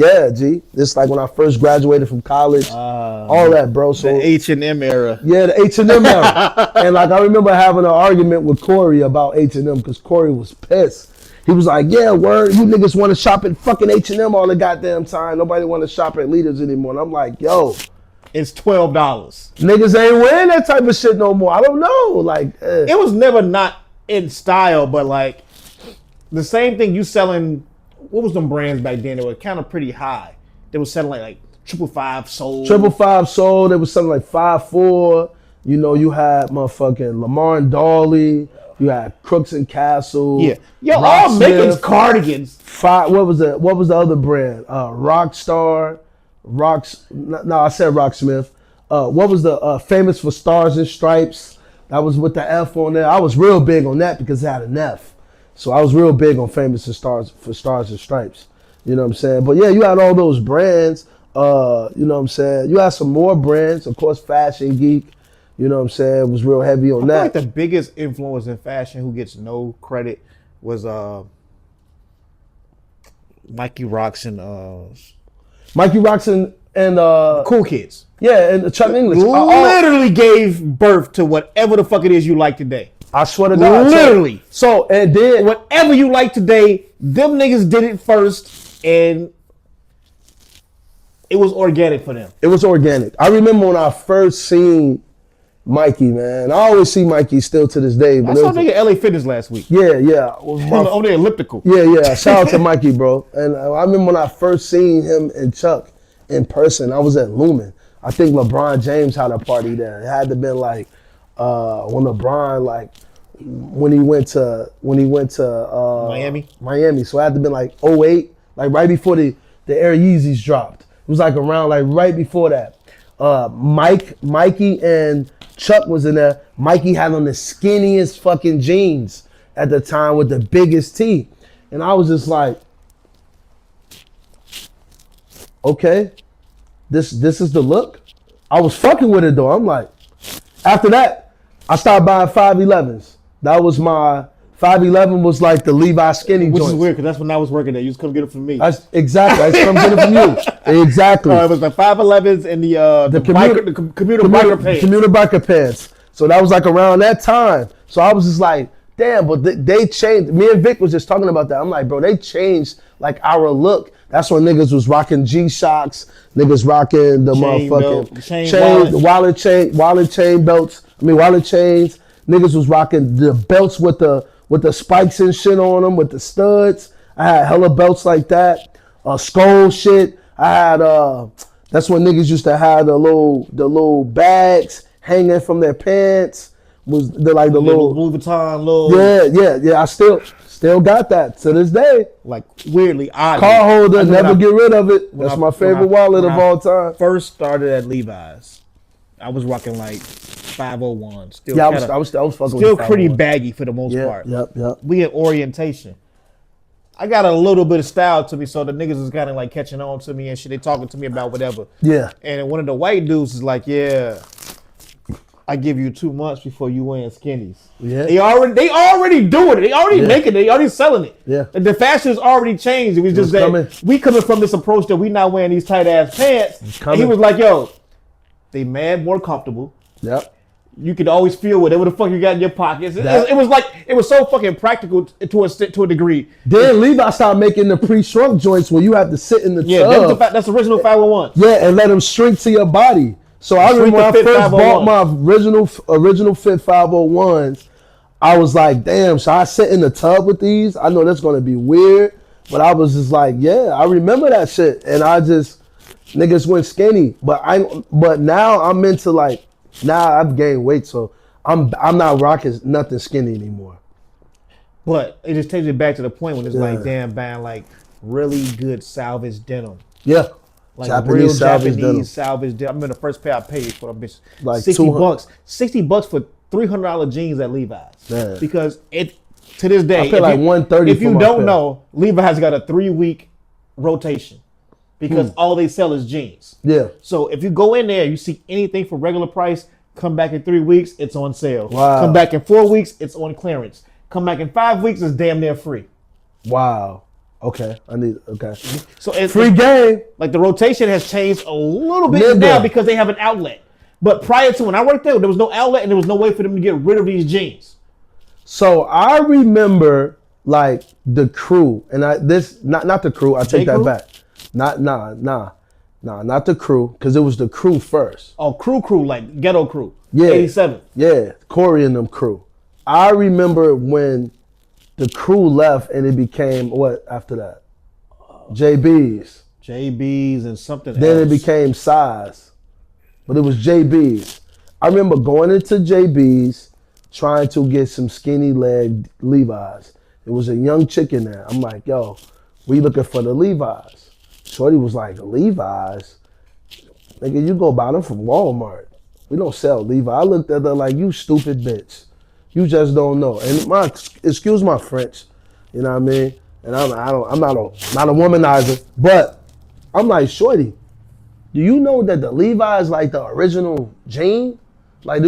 [SPEAKER 2] when I first graduated from college, all that, bro. So
[SPEAKER 3] The H&M era.
[SPEAKER 2] yeah, the H&M era. And like I remember having an argument with Corey about H&M because Corey was pissed. He was like, yeah, word, you niggas want to shop at fucking H&M all the goddamn time. Nobody want to shop at Leaders anymore. And I'm like, yo,
[SPEAKER 3] It's $12.
[SPEAKER 2] niggas ain't wearing that type of shit no more. I don't know. Like,
[SPEAKER 3] It was never not in style, but like the same thing you selling. What was them brands back then? They were kind of pretty high. They were selling like 555 sold.
[SPEAKER 2] 555 sold. It was something like 5'4". You know, you had motherfucking Lamar and Dolly. You had Crooks and Castle.
[SPEAKER 3] Yeah, yo,
[SPEAKER 2] Rock
[SPEAKER 3] all making
[SPEAKER 2] Smith.
[SPEAKER 3] cardigans.
[SPEAKER 2] What was the other brand? Rockstar. No, I said Rocksmith. What was the Famous for Stars and Stripes? That was with the F on there. I was real big on that because it had an F. So I was real big on Famous for Stars and Stripes. You know what I'm saying? But yeah, you had all those brands. You know what I'm saying? You had some more brands. Of course, Fashion Geek. You know what I'm saying? Was real heavy on
[SPEAKER 3] I
[SPEAKER 2] that.
[SPEAKER 3] feel like the biggest influence in fashion who gets no credit was Mikey Rocks and
[SPEAKER 2] Mikey Roxon and
[SPEAKER 3] Cool Kids.
[SPEAKER 2] yeah, and Chuck English.
[SPEAKER 3] Literally gave birth to whatever the fuck it is you like today.
[SPEAKER 2] I swear to God.
[SPEAKER 3] Literally.
[SPEAKER 2] So and then
[SPEAKER 3] Whatever you like today, them niggas did it first, and it was organic for them.
[SPEAKER 2] it was organic. I remember when I first seen Mikey, man. I always see Mikey still to this day. But
[SPEAKER 3] I saw a nigga at LA Fitness last week.
[SPEAKER 2] yeah.
[SPEAKER 3] On the elliptical.
[SPEAKER 2] Yeah. Shout out to Mikey, bro. And I remember when I first seen him and Chuck in person. I was at Lumen. I think LeBron James had a party there. It had to been like when LeBron when he went to Miami. So it had to been like 08, like right before the Air Yeezys dropped. It was like around like right before that. Mikey and Chuck was in there. Mikey had on the skinniest fucking jeans at the time with the biggest tee. And I was just like, okay, this is the look. I was fucking with it though. I'm like, after that, I started buying 511s. That was my 511 was like the Levi skinny
[SPEAKER 3] Which
[SPEAKER 2] joints.
[SPEAKER 3] is weird because that's when I was working there. You just come get it from me.
[SPEAKER 2] Exactly. I just come get it from you. Exactly.
[SPEAKER 3] It was the 511s and the commuter biker pants.
[SPEAKER 2] Commuter biker pants. So that was like around that time. So I was just like, damn, but they changed. Me and Vic was just talking about that. I'm like, bro, they changed like our look. That's when niggas was rocking G-Shocks. Niggas rocking the wallet chain belts. Wallet chains. Niggas was rocking the belts with the spikes and shit on them, with the studs. I had hella belts like that. Skull shit. I had that's when niggas used to have the little bags hanging from their pants. Was the little
[SPEAKER 3] Louis Vuitton
[SPEAKER 2] Yeah. I still got that to this day.
[SPEAKER 3] like weirdly odd
[SPEAKER 2] Car holder, never get rid of it. That's my favorite wallet of all time.
[SPEAKER 3] First started at Levi's, I was rocking like 501. Still
[SPEAKER 2] Yeah, I was fucking
[SPEAKER 3] still
[SPEAKER 2] with
[SPEAKER 3] pretty
[SPEAKER 2] 501.
[SPEAKER 3] baggy for the most
[SPEAKER 2] Yeah,
[SPEAKER 3] part.
[SPEAKER 2] yep.
[SPEAKER 3] We had orientation. I got a little bit of style to me, so the niggas is kind of like catching on to me and shit. They talking to me about whatever.
[SPEAKER 2] Yeah.
[SPEAKER 3] And one of the white dudes is like, yeah, I give you 2 months before you wearing skinnies.
[SPEAKER 2] Yeah.
[SPEAKER 3] They already doing it. They already making it. They already selling it.
[SPEAKER 2] Yeah.
[SPEAKER 3] The fashion's already changed. It was just that we coming from this approach that we not wearing these tight ass pants. And he was like, yo, they mad more comfortable.
[SPEAKER 2] Yep.
[SPEAKER 3] You can always feel whatever the fuck you got in your pockets. It was like, it was so fucking practical to a degree.
[SPEAKER 2] Then Levi started making the pre-shrunk joints where you have to sit in the tub.
[SPEAKER 3] That's original 501.
[SPEAKER 2] Yeah, and let them shrink to your body. So I remember when I first bought my original Fit 501s, I was like, damn, so I sit in the tub with these? I know that's going to be weird, but I was just like, yeah, I remember that shit. And I just, niggas went skinny. But now I'm into like, now I've gained weight, so I'm not rocking nothing skinny anymore.
[SPEAKER 3] But it just takes it back to the point when it's like, damn, buying like really good salvage denim.
[SPEAKER 2] Yeah.
[SPEAKER 3] Like
[SPEAKER 2] Japanese
[SPEAKER 3] salvage denim. I remember the first pair I paid for a bitch,
[SPEAKER 2] like
[SPEAKER 3] $60. $60 for $300 jeans at Levi's.
[SPEAKER 2] Man.
[SPEAKER 3] Because to this day,
[SPEAKER 2] I pay like $130.
[SPEAKER 3] If you don't know, Levi's got a 3-week rotation because all they sell is jeans.
[SPEAKER 2] Yeah.
[SPEAKER 3] So if you go in there, you see anything for regular price, come back in 3 weeks, it's on sale.
[SPEAKER 2] Wow.
[SPEAKER 3] Come back in 4 weeks, it's on clearance. Come back in 5 weeks, it's damn near free.
[SPEAKER 2] Wow. Okay.
[SPEAKER 3] So it's
[SPEAKER 2] free game.
[SPEAKER 3] Like the rotation has changed a little bit now because they have an outlet. But prior to when I worked there was no outlet and there was no way for them to get rid of these jeans.
[SPEAKER 2] So I remember like the crew, and not the crew. I take that back. Not the crew, because it was the crew first.
[SPEAKER 3] Oh, crew, like ghetto crew.
[SPEAKER 2] Yeah.
[SPEAKER 3] 87.
[SPEAKER 2] Yeah, Corey and them crew. I remember when the crew left and it became what after that? JB's.
[SPEAKER 3] JB's and something
[SPEAKER 2] Then
[SPEAKER 3] else.
[SPEAKER 2] it became Size. But it was JB's. I remember going into JB's trying to get some skinny leg Levi's. It was a young chick in there. I'm like, yo, we looking for the Levi's. Shorty was like, Levi's? Nigga, you go buy them from Walmart. We don't sell Levi. I looked at her like, you stupid bitch. You just don't know. And excuse my French, you know what I mean? And I'm not a womanizer, but I'm like, shorty, do you know that the Levi is like the original jean? Like,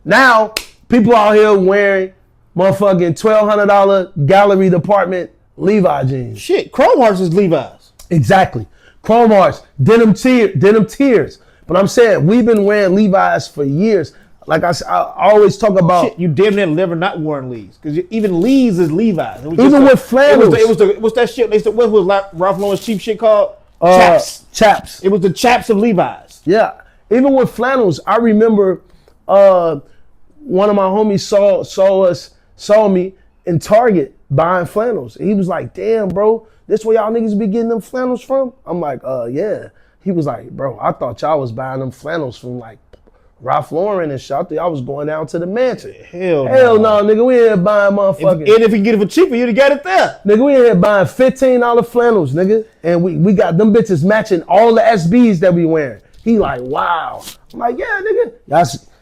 [SPEAKER 2] now people out here wearing motherfucking $1,200 gallery department Levi jeans.
[SPEAKER 3] Shit, Chrome Hearts is Levi's.
[SPEAKER 2] Exactly. Chrome Hearts, denim tears. But I'm saying we've been wearing Levi's for years. Like I always talk about.
[SPEAKER 3] Shit, you damn near never not wearing Lee's. Because even Lee's is Levi's.
[SPEAKER 2] Even with flannels.
[SPEAKER 3] What's that shit? What was Ralph Lauren's cheap shit called?
[SPEAKER 2] Chaps.
[SPEAKER 3] It was the chaps of Levi's.
[SPEAKER 2] Yeah. Even with flannels, I remember one of my homies saw me in Target buying flannels. And he was like, damn, bro, this where y'all niggas be getting them flannels from? I'm like, yeah. He was like, bro, I thought y'all was buying them flannels from like Ralph Lauren and shit. I thought I was going down to the mansion. Hell no, nigga. We ain't here buying motherfucking.
[SPEAKER 3] And if you get it for cheaper, you'd have got it there.
[SPEAKER 2] Nigga, we ain't here buying $15 flannels, nigga. And we got them bitches matching all the SBs that we wearing. He like, wow. I'm like, yeah, nigga.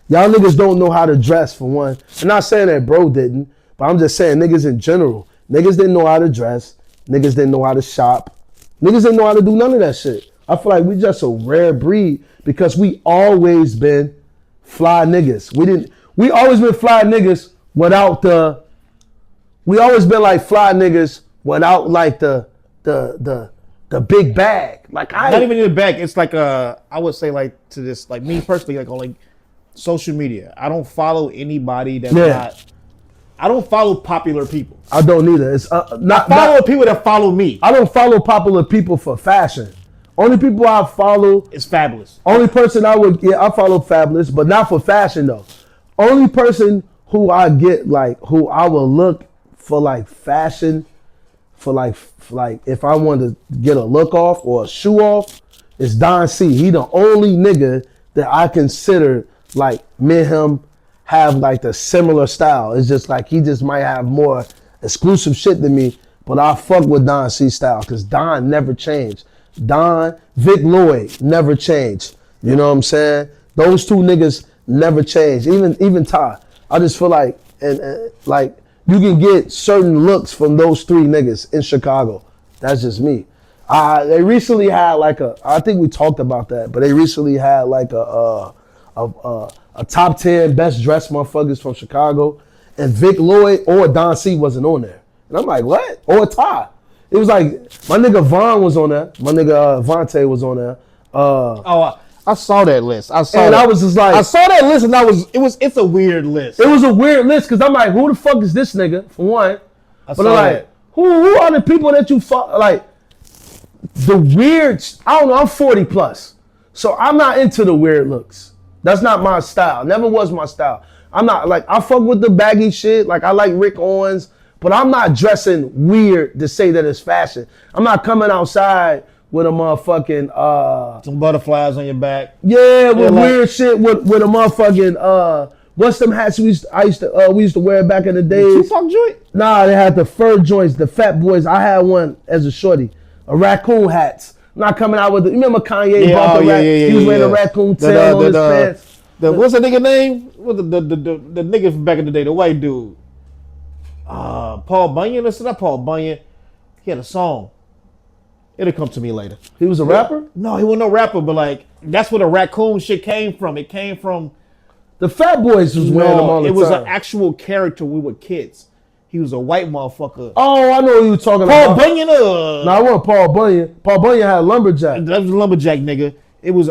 [SPEAKER 2] Y'all niggas don't know how to dress, for one. I'm not saying that bro didn't, but I'm just saying niggas in general. Niggas didn't know how to dress. Niggas didn't know how to shop. Niggas didn't know how to do none of that shit. I feel like we just a rare breed because we always been fly niggas. We always been fly niggas without we always been like fly niggas without like the big bag. Like
[SPEAKER 3] not even in the bag. It's like I would say like to this, like me personally, like on like social media. I don't follow anybody that's not. I don't follow popular people.
[SPEAKER 2] I don't either. It's not
[SPEAKER 3] I follow people that follow me.
[SPEAKER 2] I don't follow popular people for fashion. Only people I follow
[SPEAKER 3] is Fabulous.
[SPEAKER 2] Only person I follow Fabulous, but not for fashion though. Only person who I get like who I will look for like fashion for like if I want to get a look off or a shoe off is Don C. He the only nigga that I consider like me and him have like the similar style. It's just like he just might have more exclusive shit than me, but I fuck with Don C style because Don never changed. Don, Vic Lloyd never changed. You know what I'm saying? Those two niggas never changed. Even Ty. I just feel like and like you can get certain looks from those 3 niggas in Chicago. That's just me. They recently had like I think we talked about that, but they recently had like a top 10 best dressed motherfuckers from Chicago, and Vic Lloyd or Don C wasn't on there. And I'm like, what? Or Ty. It was like, my nigga Vaughn was on there. My nigga Vontae was on there.
[SPEAKER 3] I saw that list. I saw
[SPEAKER 2] And
[SPEAKER 3] that.
[SPEAKER 2] I was just like,
[SPEAKER 3] I saw that list, and it's a weird list.
[SPEAKER 2] it was a weird list because I'm like, who the fuck is this nigga? For one, but I'm like, who are the people that you fuck? Like the weird. I don't know. I'm 40 plus, so I'm not into the weird looks. That's not my style. Never was my style. I'm not like, I fuck with the baggy shit. Like I like Rick Owens, but I'm not dressing weird to say that it's fashion. I'm not coming outside with a motherfucking
[SPEAKER 3] some butterflies on your back.
[SPEAKER 2] yeah, with
[SPEAKER 3] like,
[SPEAKER 2] weird shit with a motherfucking what's them hats we used to wear back in the days?
[SPEAKER 3] Tupac joint?
[SPEAKER 2] Nah, they had the fur joints, the Fat Boys. I had one as a shorty, a raccoon hats. I'm not coming out with you remember Kanye bought the he was wearing a raccoon tail on his pants.
[SPEAKER 3] What's the nigga name? What the nigga from back in the day, the white dude? Paul Bunyan or something? Not Paul Bunyan. He had a song. It'll come to me later.
[SPEAKER 2] He was a rapper?
[SPEAKER 3] No, he wasn't no rapper, but like that's where the raccoon shit came from. It came from
[SPEAKER 2] The Fat Boys was wearing them all the
[SPEAKER 3] it
[SPEAKER 2] time.
[SPEAKER 3] was an actual character. We were kids. He was a white motherfucker.
[SPEAKER 2] Oh, I know who you were talking
[SPEAKER 3] Paul
[SPEAKER 2] about.
[SPEAKER 3] Bunyan.
[SPEAKER 2] No, I wasn't Paul Bunyan. Paul Bunyan had lumberjack.
[SPEAKER 3] That was a lumberjack nigga. It was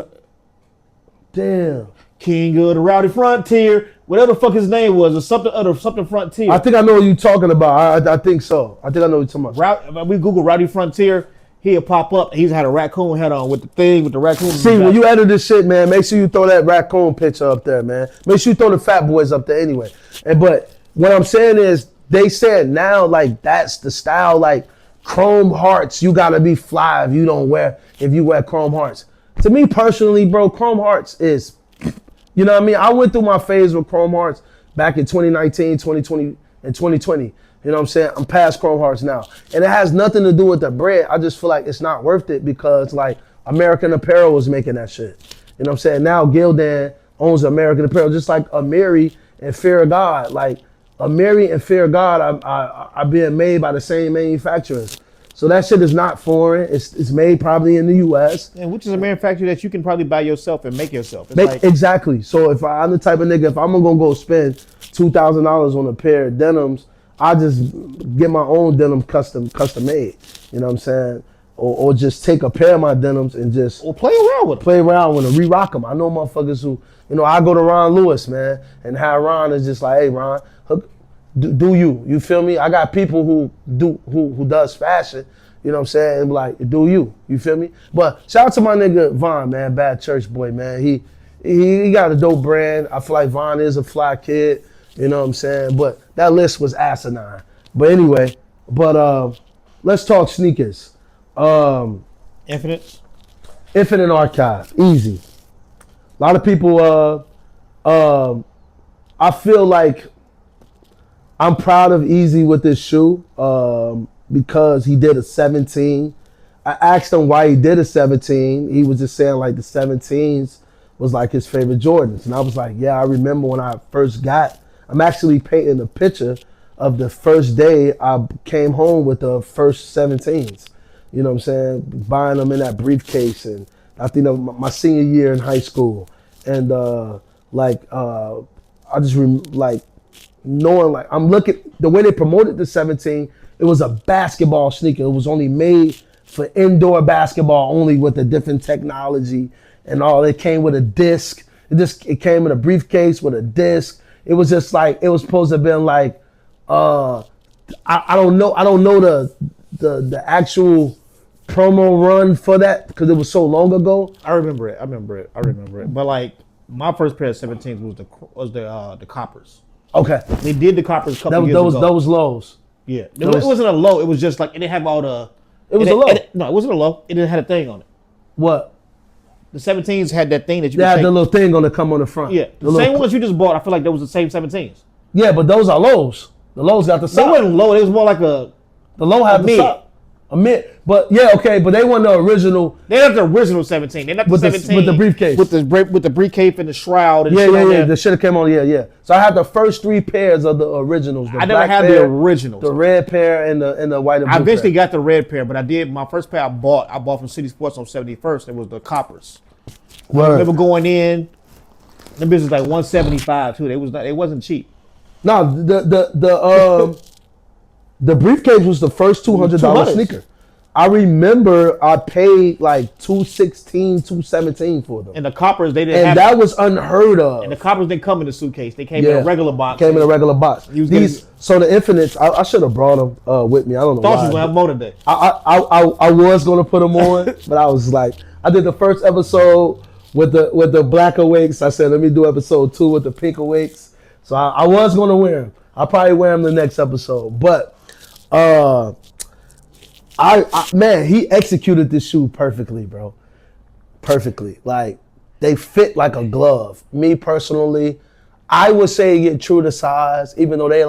[SPEAKER 2] Damn.
[SPEAKER 3] King of the Rowdy Frontier, whatever the fuck his name was, or something Frontier.
[SPEAKER 2] I think I know what you're talking about. I think so. I think I know what you're talking about.
[SPEAKER 3] We Google Rowdy Frontier, he'll pop up. He's had a raccoon head on with the thing, with the raccoon.
[SPEAKER 2] See, when you edit this shit, man, make sure you throw that raccoon picture up there, man. Make sure you throw the Fat Boys up there anyway. But what I'm saying is, they said now, like, that's the style, like, chrome hearts, you gotta be fly if you wear chrome hearts. To me personally, bro, chrome hearts is, you know what I mean? I went through my phase with chrome hearts back in 2019, 2020, and 2020. You know what I'm saying? I'm past chrome hearts now. And it has nothing to do with the bread. I just feel like it's not worth it because, like, American Apparel was making that shit. You know what I'm saying? Now Gildan owns American Apparel, just like Amiri and Fear of God. Like, Amiri and Fear of God are being made by the same manufacturers. So that shit is not foreign. It's made probably in the U.S.
[SPEAKER 3] And which is a manufacturer that you can probably buy yourself and make yourself. It's
[SPEAKER 2] Exactly. So if I'm the type of nigga, if I'm gonna go spend $2,000 on a pair of denims, I just get my own denim custom made. You know what I'm saying? Or just take a pair of my denims and just
[SPEAKER 3] play around with
[SPEAKER 2] them, re-rock them. I know motherfuckers who, you know, I go to Ron Lewis, man, and how Ron is just like, hey, Ron, do you feel me? I got people who does fashion, you know what I'm saying, and like, do you feel me? But shout out to my nigga Von, man, Bad Church Boy, man. He got a dope brand. I feel like Von is a fly kid, you know what I'm saying? But that list was asinine. But anyway, let's talk sneakers.
[SPEAKER 3] Infinite
[SPEAKER 2] Archive, easy. A lot of people, I feel like I'm proud of Easy with this shoe because he did a 17. I asked him why he did a 17. He was just saying like the 17s was like his favorite Jordans. And I was like, yeah, I remember when I first I'm actually painting a picture of the first day I came home with the first 17s. You know what I'm saying? Buying them in that briefcase. And I think of my senior year in high school. And I just knowing, like, I'm looking, the way they promoted the 17, it was a basketball sneaker. It was only made for indoor basketball only with a different technology and all. It came with a disc. It came in a briefcase with a disc. It was just like, it was supposed to have been like, I don't know the actual promo run for that because it was so long ago.
[SPEAKER 3] I remember it. But like, my first pair of 17s was the Coppers.
[SPEAKER 2] Okay.
[SPEAKER 3] They did the Coppers a couple years ago.
[SPEAKER 2] Those lows.
[SPEAKER 3] Yeah. It wasn't a low. It was just like, it didn't have all the...
[SPEAKER 2] It was a low.
[SPEAKER 3] No, it wasn't a low. It didn't have a thing on it.
[SPEAKER 2] What?
[SPEAKER 3] The 17s had that thing that you
[SPEAKER 2] They had the little thing gonna come on the front.
[SPEAKER 3] Yeah. The same ones you just bought, I feel like those were the same 17s.
[SPEAKER 2] Yeah, but those are lows. The lows got the sock.
[SPEAKER 3] They wasn't low. It was more like a...
[SPEAKER 2] The low had the
[SPEAKER 3] mid.
[SPEAKER 2] sock. But yeah, okay, but they weren't the original.
[SPEAKER 3] They're not the original 17. They're not the
[SPEAKER 2] With the-
[SPEAKER 3] 17
[SPEAKER 2] with the briefcase.
[SPEAKER 3] with the briefcase and the shroud. And
[SPEAKER 2] Yeah,
[SPEAKER 3] shit
[SPEAKER 2] yeah,
[SPEAKER 3] on
[SPEAKER 2] yeah.
[SPEAKER 3] there.
[SPEAKER 2] The shit that came on. Yeah. So I had the first 3 pairs of the originals. The
[SPEAKER 3] I never
[SPEAKER 2] black
[SPEAKER 3] had
[SPEAKER 2] pair,
[SPEAKER 3] the originals.
[SPEAKER 2] the red pair, and the white and blue
[SPEAKER 3] I eventually
[SPEAKER 2] pair.
[SPEAKER 3] got the red pair, but I did my first pair. I bought from City Sports on 71st. It was the coppers. I
[SPEAKER 2] Word.
[SPEAKER 3] remember going in. The business like 175 too. It wasn't cheap.
[SPEAKER 2] No, the briefcase was the first $200
[SPEAKER 3] $200.
[SPEAKER 2] sneaker. I remember I paid like $216, $217 for them,
[SPEAKER 3] And the coppers they didn't
[SPEAKER 2] and
[SPEAKER 3] have.
[SPEAKER 2] that was unheard of.
[SPEAKER 3] And the coppers didn't come in the suitcase. They came in a regular box.
[SPEAKER 2] Came in a regular box.
[SPEAKER 3] You was
[SPEAKER 2] So the Infinites, I should have brought them with me. I don't know
[SPEAKER 3] Thought
[SPEAKER 2] why.
[SPEAKER 3] you was gonna have more today.
[SPEAKER 2] I was gonna put them on, but I was like, I did the first episode with the black awakes. I said, let me do episode 2 with the pink awakes. So I was gonna wear them. I'll probably wear them the next episode. But man, he executed this shoe perfectly, bro. Perfectly. Like they fit like a glove. Me personally, I would say get true to size, even though they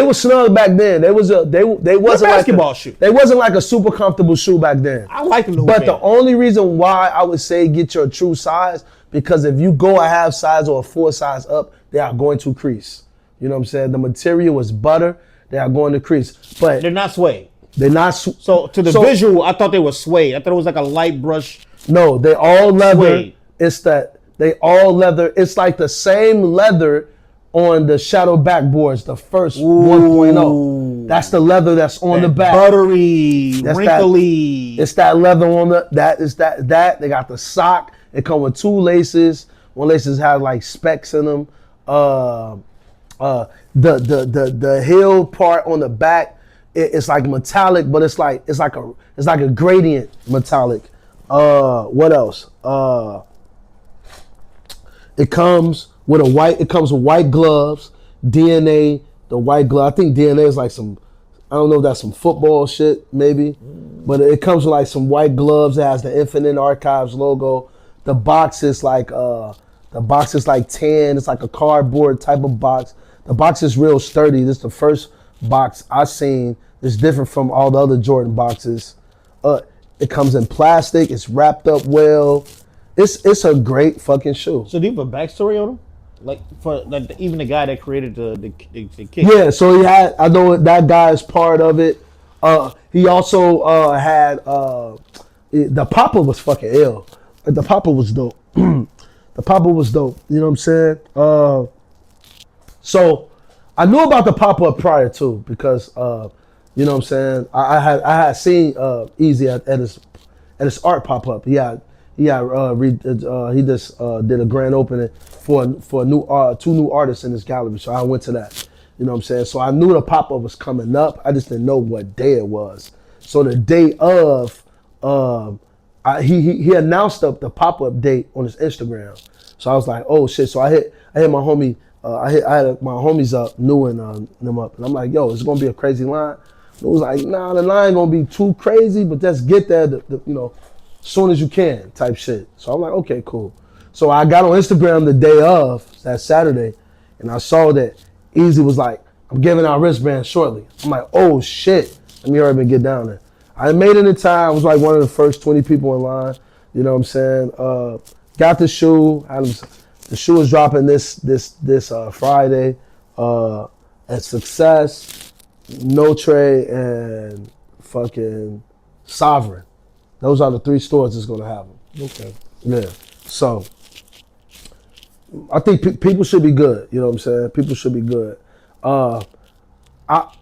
[SPEAKER 2] were snug back then. They wasn't
[SPEAKER 3] basketball
[SPEAKER 2] like
[SPEAKER 3] shoe.
[SPEAKER 2] They wasn't like a super comfortable shoe back then.
[SPEAKER 3] I like them.
[SPEAKER 2] But the only reason why I would say get your true size, because if you go a half size or a 4 size up, they are going to crease. You know what I'm saying? The material is butter. They are going to crease. But
[SPEAKER 3] they're not suede.
[SPEAKER 2] they're not.
[SPEAKER 3] So to the visual, I thought they were suede. I thought it was like a light brush.
[SPEAKER 2] No, they all leather.
[SPEAKER 3] Suede.
[SPEAKER 2] It's that they all leather. It's like the same leather on the shadow backboards, the first 1.0. That's the leather that's on the back.
[SPEAKER 3] Buttery,
[SPEAKER 2] That's
[SPEAKER 3] wrinkly.
[SPEAKER 2] It's that leather on that. They got the sock. It come with 2 laces. One laces have like specks in them. The heel part on the back, it's like metallic, but it's like a gradient metallic. What else? It comes with white gloves. DNA, the white glove. I think DNA is like some, I don't know if that's some football shit, maybe. But it comes with like some white gloves. It has the Infinite Archives logo. The box is like tan. It's like a cardboard type of box. The box is real sturdy. This is the first box I've seen. It's different from all the other Jordan boxes. It comes in plastic. It's wrapped up well. It's a great fucking shoe.
[SPEAKER 3] So do you have a backstory on them? Like for like even the guy that created the kick.
[SPEAKER 2] Yeah, so he had. I know that guy is part of it. He also had the Papa was fucking ill. The Papa was dope. The Papa was dope. You know what I'm saying? So I knew about the pop-up prior to, because you know what I'm saying, I had seen Easy at his art pop-up. He just did a grand opening for a new 2 new artists in his gallery. So I went to that. You know what I'm saying? So I knew the pop-up was coming up. I just didn't know what day it was. So the day of, he announced the pop-up date on his Instagram. So I was like, oh shit. So I hit my homie. I had my homies up, New and them up, and I'm like, yo, it's gonna be a crazy line. It was like, nah, the line gonna be too crazy, but let's get there, soon as you can, type shit. So I'm like, okay, cool. So I got on Instagram the day of, that Saturday, and I saw that Easy was like, I'm giving out wristbands shortly. I'm like, oh shit, let me hurry up and get down there. I made it in time. I was like one of the first 20 people in line. You know what I'm saying? Got the shoe. The shoe is dropping this Friday. At Success, Notre, and fucking Sovereign. Those are the 3 stores that's gonna have them.
[SPEAKER 3] Okay.
[SPEAKER 2] Yeah. So I think people should be good. You know what I'm saying? People should be good.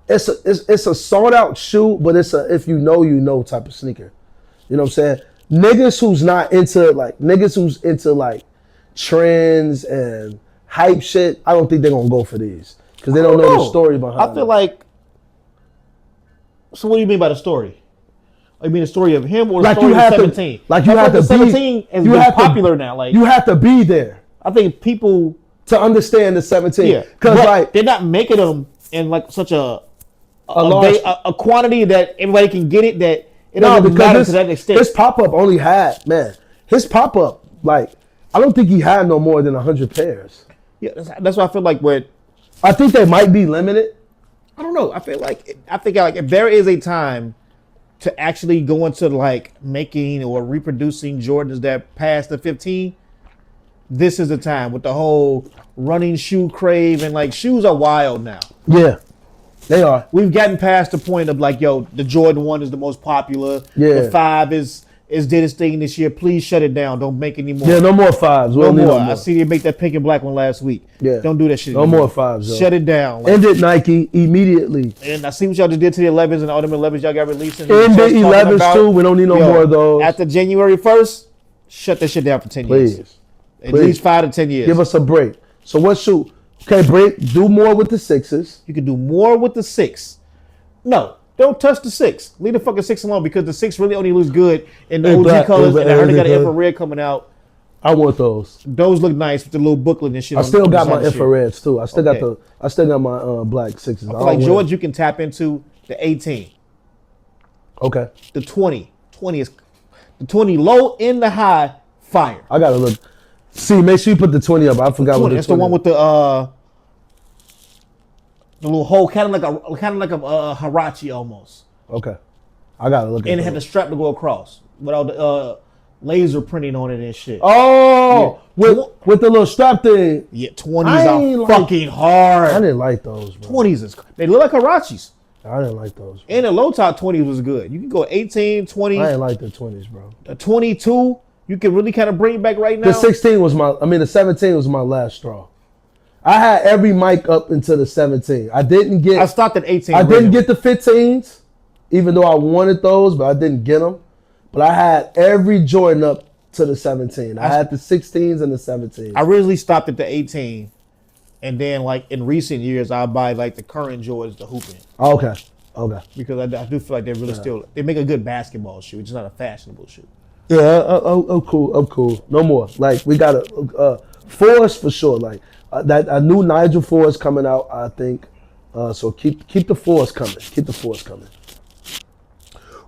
[SPEAKER 2] It's a sold out shoe, but it's a if you know type of sneaker. You know what I'm saying? Niggas who's into trends and hype shit, I don't think they're gonna go for these because they don't know the story behind it.
[SPEAKER 3] I feel like. So what do you mean by the story? You mean the story of him or the story of 17?
[SPEAKER 2] Like you have to be.
[SPEAKER 3] 17 has been popular now. Like
[SPEAKER 2] you have to be there.
[SPEAKER 3] I think people
[SPEAKER 2] to understand the 17.
[SPEAKER 3] Yeah,
[SPEAKER 2] because like
[SPEAKER 3] they're not making them in like such a
[SPEAKER 2] large
[SPEAKER 3] quantity that everybody can get it. That it doesn't matter to that extent.
[SPEAKER 2] His pop up only had his pop up like. I don't think he had no more than 100 pairs.
[SPEAKER 3] Yeah, that's why I feel like
[SPEAKER 2] I think they might be limited.
[SPEAKER 3] I don't know. I think like if there is a time to actually go into like making or reproducing Jordans that pass the 15, this is the time with the whole running shoe crave, and like shoes are wild now.
[SPEAKER 2] Yeah, they are.
[SPEAKER 3] We've gotten past the point of like, yo, the Jordan 1 is the most popular.
[SPEAKER 2] Yeah.
[SPEAKER 3] The 5 is did its thing this year. Please shut it down. Don't make any more.
[SPEAKER 2] Yeah, no more 5s. We
[SPEAKER 3] No
[SPEAKER 2] don't need
[SPEAKER 3] more.
[SPEAKER 2] no more.
[SPEAKER 3] I see they make that pink and black one last week.
[SPEAKER 2] Yeah.
[SPEAKER 3] Don't do that shit
[SPEAKER 2] No
[SPEAKER 3] anymore.
[SPEAKER 2] more 5s. Though.
[SPEAKER 3] Shut it down. Like,
[SPEAKER 2] Ended Nike immediately.
[SPEAKER 3] and I see what y'all just did to the 11s and all them 11s y'all got released. And
[SPEAKER 2] Ended
[SPEAKER 3] just talking
[SPEAKER 2] 11s
[SPEAKER 3] about,
[SPEAKER 2] too. We don't need no
[SPEAKER 3] yo,
[SPEAKER 2] more of those.
[SPEAKER 3] After January 1st, shut that shit down for 10
[SPEAKER 2] Please.
[SPEAKER 3] years. At least 5 to 10 years.
[SPEAKER 2] Give us a break. So what shoe? Okay, break. Do more with the 6s.
[SPEAKER 3] You can do more with the 6. No, don't touch the 6. Leave the fucking 6 alone, because the 6 really only looks good in the
[SPEAKER 2] In
[SPEAKER 3] OG
[SPEAKER 2] black,
[SPEAKER 3] colors, and I heard they got an
[SPEAKER 2] color.
[SPEAKER 3] infrared coming out.
[SPEAKER 2] I want those.
[SPEAKER 3] Those look nice with the little booklet and shit.
[SPEAKER 2] I still
[SPEAKER 3] on
[SPEAKER 2] got
[SPEAKER 3] the
[SPEAKER 2] my
[SPEAKER 3] side of shit.
[SPEAKER 2] infrareds too. I still got
[SPEAKER 3] Okay.
[SPEAKER 2] my black 6s.
[SPEAKER 3] I feel like George, you can tap into the 18,
[SPEAKER 2] Okay.
[SPEAKER 3] the 20. 20 is the 20 low and the high fire.
[SPEAKER 2] I gotta look. See, make sure you put the 20 up. I forgot what
[SPEAKER 3] 20,
[SPEAKER 2] the
[SPEAKER 3] that's the
[SPEAKER 2] 20
[SPEAKER 3] one with the little hole, kind of like a Hirachi almost,
[SPEAKER 2] Okay. I gotta look at
[SPEAKER 3] and it had the
[SPEAKER 2] those.
[SPEAKER 3] strap to go across without the laser printing on it and shit.
[SPEAKER 2] Oh,
[SPEAKER 3] Yeah.
[SPEAKER 2] with the little strap thing.
[SPEAKER 3] Yeah, 20s
[SPEAKER 2] I
[SPEAKER 3] are
[SPEAKER 2] ain't like-
[SPEAKER 3] fucking
[SPEAKER 2] I
[SPEAKER 3] hard.
[SPEAKER 2] didn't like those, bro.
[SPEAKER 3] 20s is they look like Hirachis.
[SPEAKER 2] I didn't like those.
[SPEAKER 3] And the low top 20s was good. You can go 18, 20,
[SPEAKER 2] I didn't like the 20s, bro.
[SPEAKER 3] 22. You can really kind of bring it back right now.
[SPEAKER 2] The 16 was the 17 was my last straw. I had every mic up until the 17. I didn't get.
[SPEAKER 3] I stopped at 18.
[SPEAKER 2] I didn't
[SPEAKER 3] really.
[SPEAKER 2] get the 15s, even though I wanted those, but I didn't get them. But I had every Jordan up to the 17. I had the 16s and the 17s.
[SPEAKER 3] I originally stopped at the 18. And then, like, in recent years, I'll buy, like, the current Jordans, the hooping.
[SPEAKER 2] Okay. Okay.
[SPEAKER 3] Because I do feel like they're really still, they make a good basketball shoe. It's not a fashionable shoe.
[SPEAKER 2] Yeah, I'm cool. I'm cool. No more. Like, we got a Force for sure. Like, that a new Nigel Force coming out, I think. So keep the Force coming. Keep the Force coming.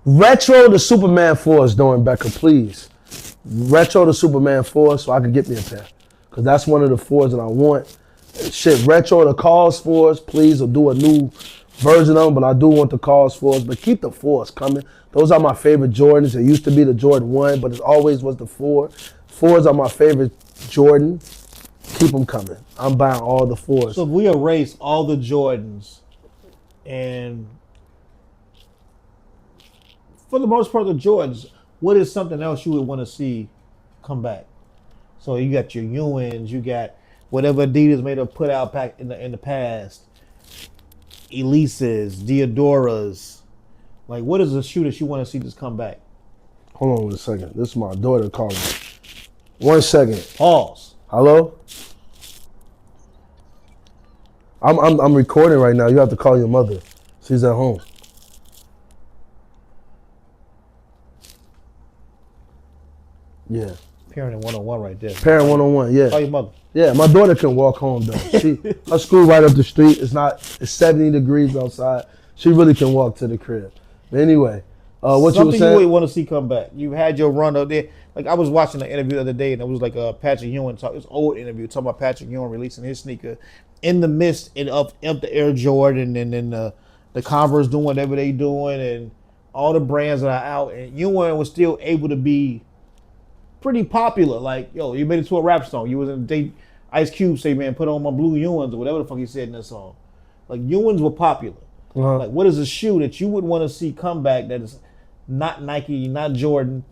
[SPEAKER 2] Retro the Superman Force, Doing Becker, please. Retro the Superman Force so I can get me a pair. Because that's one of the fours that I want. Shit, retro the Cause Force, please, or do a new version of them, but I do want the Cause Force. But keep the Force coming. Those are my favorite Jordans. It used to be the Jordan 1, but it always was the 4. 4s are my favorite Jordan. Keep them coming. I'm buying all the 4s.
[SPEAKER 3] So if we erase all the Jordans, and for the most part, the Jordans, what is something else you would want to see come back? So you got your Ewins, you got whatever Adidas may have put out back in the past, Elises, Diodoras. Like, what is a shoe that you want to see just come back?
[SPEAKER 2] Hold on a second. This is my daughter calling. 1 second.
[SPEAKER 3] Pause.
[SPEAKER 2] Hello? I'm recording right now. You have to call your mother. She's at home. Yeah.
[SPEAKER 3] Parenting 101 right there.
[SPEAKER 2] Parent 101, yeah.
[SPEAKER 3] Call your mother.
[SPEAKER 2] Yeah, my daughter can walk home though. Her school right up the street. It's 70 degrees outside. She really can walk to the crib. But anyway, what you were
[SPEAKER 3] Something you
[SPEAKER 2] saying?
[SPEAKER 3] would want to see come back. You had your run up there. Like, I was watching an interview the other day, and it was like Patrick Ewing talk. This old interview talking about Patrick Ewing releasing his sneaker in the midst of the Air Jordan, and then the Converse doing whatever they doing, and all the brands that are out. And Ewing was still able to be pretty popular. Like, yo, you made it to a rap song. You was in Ice Cube say, man, put on my blue Ewins, or whatever the fuck he said in that song. Like, Ewins were popular.
[SPEAKER 2] Uh-huh.
[SPEAKER 3] Like, what is a shoe that you would want to see come back that is not Nike, not Jordan,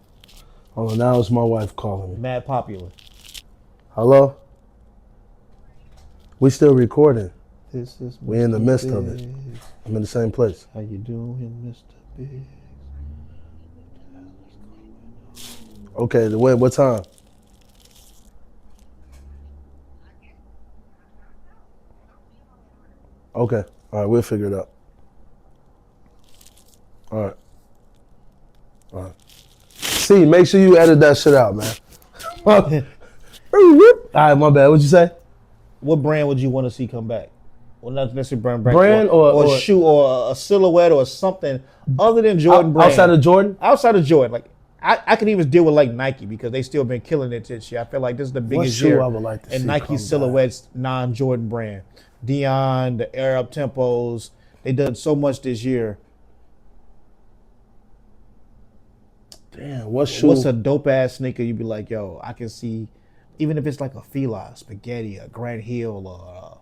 [SPEAKER 2] Oh, now it's my wife calling me.
[SPEAKER 3] mad popular?
[SPEAKER 2] Hello? We still recording.
[SPEAKER 3] This is
[SPEAKER 2] We in the
[SPEAKER 3] Mr.
[SPEAKER 2] midst of it.
[SPEAKER 3] Biggs.
[SPEAKER 2] I'm in the same place.
[SPEAKER 3] How you doing, Mr. Biggs?
[SPEAKER 2] Okay, what time? Okay. All right, we'll figure it out. All right. All right. See, make sure you edit that shit out, man. All right, my bad. What'd you say?
[SPEAKER 3] What brand would you want to see come back? Well, not necessarily
[SPEAKER 2] Brand or
[SPEAKER 3] a shoe or a silhouette or something other than Jordan brand.
[SPEAKER 2] Outside of Jordan?
[SPEAKER 3] Outside of Jordan, like I can even deal with like Nike because they still been killing it this year. I feel like this is the biggest
[SPEAKER 2] shoe
[SPEAKER 3] year
[SPEAKER 2] I would like to
[SPEAKER 3] in
[SPEAKER 2] see
[SPEAKER 3] Nike
[SPEAKER 2] come
[SPEAKER 3] silhouettes non-Jordan brand. Dion, the Air Up Tempos, they done so much this year.
[SPEAKER 2] Damn, what shoe?
[SPEAKER 3] What's a dope ass sneaker? You'd be like, yo, I can see, even if it's like a Fila, Spaghetti, a Grant Hill, or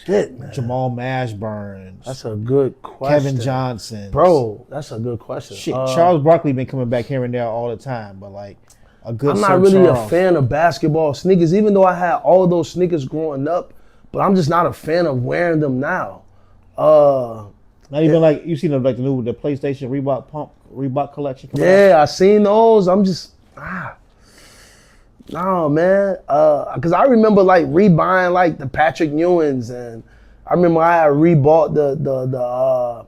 [SPEAKER 2] Shit, man.
[SPEAKER 3] Jamal Mashburn.
[SPEAKER 2] That's a good question.
[SPEAKER 3] Kevin Johnson.
[SPEAKER 2] Bro, that's a good question.
[SPEAKER 3] Shit, Charles Barkley been coming back here and there all the time, but like a good.
[SPEAKER 2] I'm not really a fan of basketball sneakers, even though I had all of those sneakers growing up. But I'm just not a fan of wearing them now.
[SPEAKER 3] Not even like you seen the PlayStation Reebok collection.
[SPEAKER 2] Yeah, I seen those. I'm just no, man. Cause I remember like rebuying like the Patrick Ewings, and I remember I had rebought the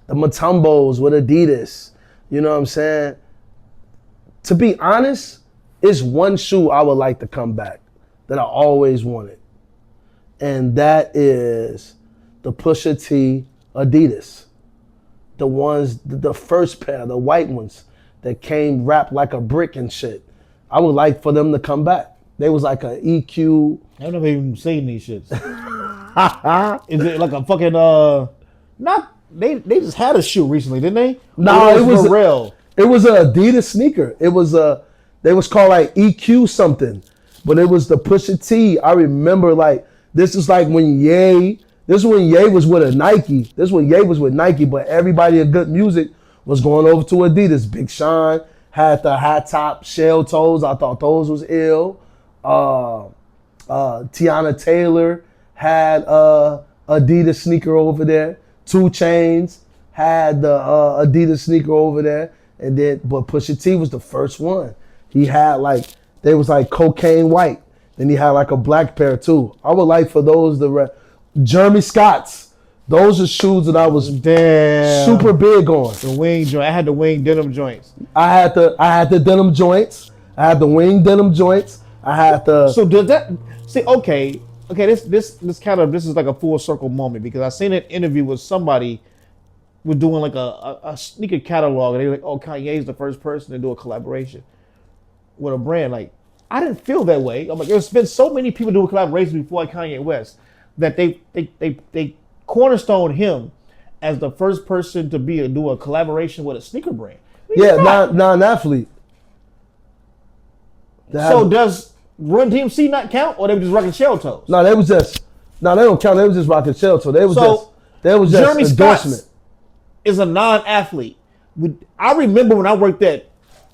[SPEAKER 2] Mutombos with Adidas. You know what I'm saying? To be honest, it's one shoe I would like to come back that I always wanted, and that is the Pusha T Adidas. The ones, the first pair, the white ones that came wrapped like a brick and shit. I would like for them to come back. They was like a EQ.
[SPEAKER 3] I've never even seen these shits. Is it like a fucking not they just had a shoe recently, didn't they?
[SPEAKER 2] No, it was
[SPEAKER 3] real.
[SPEAKER 2] It was an Adidas sneaker. It was they was called like EQ something, but it was the Pusha T. I remember like this is like when Ye was with a Nike. This is when Ye was with Nike, but everybody in good music was going over to Adidas. Big Sean had the high top shell toes. I thought those was ill. Tiana Taylor had Adidas sneaker over there. 2 Chainz had the Adidas sneaker over there. And then, but Pusha T was the first one. He had like, they was like cocaine white. Then he had like a black pair too. I would like for those, Jeremy Scott's. Those are shoes that I was super big on.
[SPEAKER 3] The wing joint. I had the wing denim joints.
[SPEAKER 2] I had the denim joints. I had the wing denim joints. I had the.
[SPEAKER 3] So does that see? Okay. This is like a full circle moment because I seen an interview with somebody was doing like a sneaker catalog, and they were like, "Oh, Kanye's the first person to do a collaboration with a brand." Like, I didn't feel that way. I'm like, there's been so many people doing collaborations before Kanye West that they cornerstone him as the first person to do a collaboration with a sneaker brand.
[SPEAKER 2] Yeah, non-athlete.
[SPEAKER 3] So does Run DMC not count, or they were just rocking shell toes?
[SPEAKER 2] No, they don't count. They was just rocking shell toes. They was just
[SPEAKER 3] Jeremy
[SPEAKER 2] endorsement.
[SPEAKER 3] Scott is a non-athlete. I remember when I worked at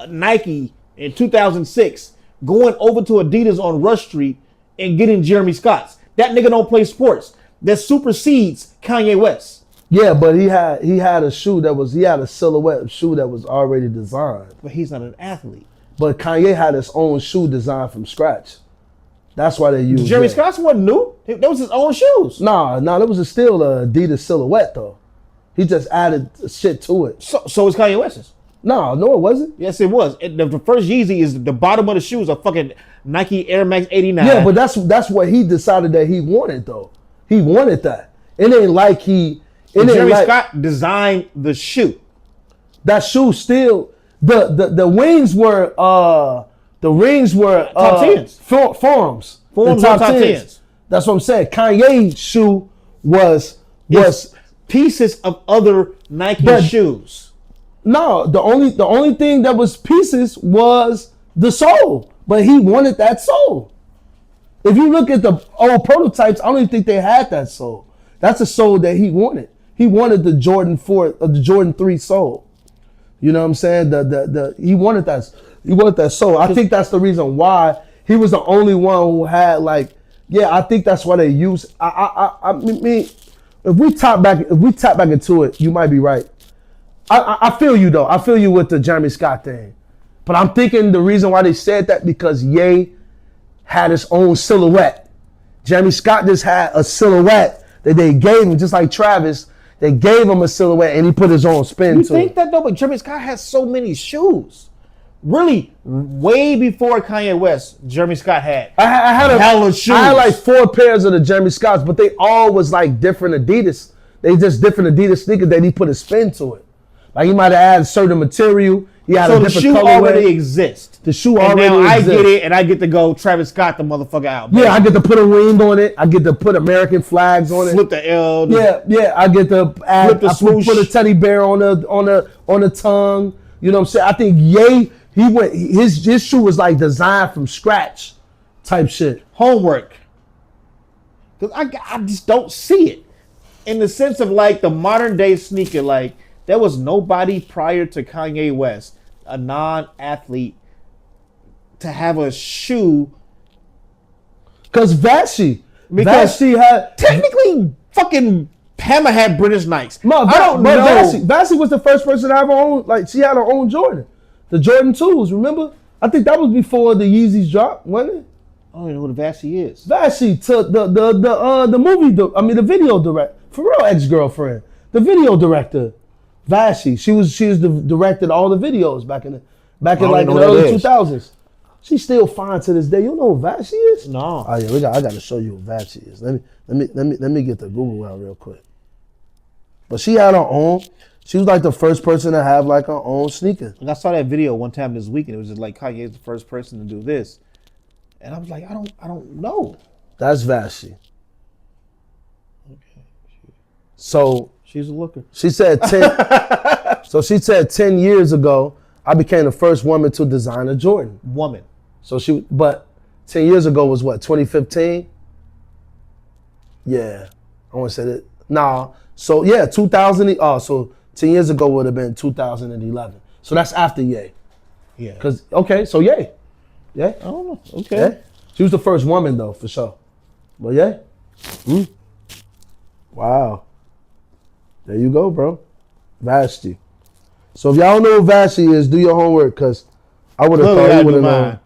[SPEAKER 3] Nike in 2006, going over to Adidas on Rush Street and getting Jeremy Scott's. That nigga don't play sports. That supersedes Kanye West.
[SPEAKER 2] Yeah, but he had a shoe he had a silhouette shoe that was already designed.
[SPEAKER 3] But he's not an athlete.
[SPEAKER 2] But Kanye had his own shoe designed from scratch. That's why they used
[SPEAKER 3] Jeremy Scott's wasn't new. That was his own shoes.
[SPEAKER 2] Nah, that was still a Adidas silhouette though. He just added shit to it.
[SPEAKER 3] So it's Kanye West's.
[SPEAKER 2] No, it wasn't.
[SPEAKER 3] Yes, it was. The first Yeezy is the bottom of the shoes are fucking Nike Air Max 89.
[SPEAKER 2] Yeah, but that's what he decided that he wanted though. He wanted that. It ain't like
[SPEAKER 3] Jeremy Scott designed the shoe.
[SPEAKER 2] That shoe still the wings were
[SPEAKER 3] top tens.
[SPEAKER 2] Forums.
[SPEAKER 3] Forums
[SPEAKER 2] the
[SPEAKER 3] on top tens.
[SPEAKER 2] That's what I'm saying. Kanye's shoe was
[SPEAKER 3] pieces of other Nike shoes.
[SPEAKER 2] No, the only thing that was pieces was the sole, but he wanted that sole. If you look at the old prototypes, I don't even think they had that sole. That's a sole that he wanted. He wanted the Jordan 4 or the Jordan 3 sole. You know what I'm saying? He wanted that sole. I think that's the reason why he was the only one who had I think that's why they use. I mean, if we tap back into it, you might be right. I feel you though. I feel you with the Jeremy Scott thing, but I'm thinking the reason why they said that because Ye had his own silhouette. Jeremy Scott just had a silhouette that they gave him, just like Travis. They gave him a silhouette and he put his own spin to it.
[SPEAKER 3] You think that though? But Jeremy Scott has so many shoes. Really, way before Kanye West, Jeremy Scott had.
[SPEAKER 2] I had
[SPEAKER 3] hella shoes.
[SPEAKER 2] I had like 4 pairs of the Jeremy Scotts, but they all was like different Adidas. They just different Adidas sneakers that he put a spin to it. Like he might have added certain material. He had
[SPEAKER 3] So
[SPEAKER 2] a
[SPEAKER 3] the
[SPEAKER 2] different
[SPEAKER 3] shoe
[SPEAKER 2] colorway.
[SPEAKER 3] already exists.
[SPEAKER 2] The shoe
[SPEAKER 3] And
[SPEAKER 2] already
[SPEAKER 3] now I
[SPEAKER 2] exists.
[SPEAKER 3] get it, and I get to go Travis Scott the motherfucker out.
[SPEAKER 2] Yeah, I get to put a wing on it. I get to put American flags on it.
[SPEAKER 3] Flip the L.
[SPEAKER 2] Yeah. I get to add.
[SPEAKER 3] Flip the swoosh.
[SPEAKER 2] Put a teddy bear on the tongue. You know what I'm saying? I think Ye, his shoe was like designed from scratch, type shit.
[SPEAKER 3] Homework. Because I just don't see it. In the sense of like the modern day sneaker, like there was nobody prior to Kanye West, a non-athlete, to have a shoe.
[SPEAKER 2] Because Vashi
[SPEAKER 3] Had technically fucking Hammer had British Nikes.
[SPEAKER 2] No,
[SPEAKER 3] I don't know.
[SPEAKER 2] Vashi was the first person to have her own. Like she had her own Jordan, the Jordan 2s. Remember? I think that was before the Yeezys dropped, wasn't it?
[SPEAKER 3] I don't even know who the Vashi is.
[SPEAKER 2] Vashi took the video director, for real ex-girlfriend, the video director, Vashi. She directed all the videos back in the early 2000s. She's still fine to this day. You know who Vashi is?
[SPEAKER 3] No.
[SPEAKER 2] Oh yeah, I gotta show you who Vashi is. Let me get the Google out real quick. But she had her own. She was like the first person to have like her own sneaker.
[SPEAKER 3] And I saw that video one time this week, and it was just like Kanye's the first person to do this, and I was like, I don't know.
[SPEAKER 2] That's Vashi. Okay. So
[SPEAKER 3] she's a looker.
[SPEAKER 2] She said 10. So she said 10 years ago, I became the first woman to design a Jordan.
[SPEAKER 3] Woman.
[SPEAKER 2] But 10 years ago was what, 2015? Yeah, I want to say that. Nah. So yeah, 2000. So 10 years ago would have been 2011. So that's after Ye.
[SPEAKER 3] Yeah.
[SPEAKER 2] So Ye. Yeah.
[SPEAKER 3] I don't know. Okay.
[SPEAKER 2] Yeah. She was the first woman though, for sure. But yeah. Wow. There you go, bro. Vashti. So if y'all don't know who Vashti is, do your homework, because I would have thought you would have known.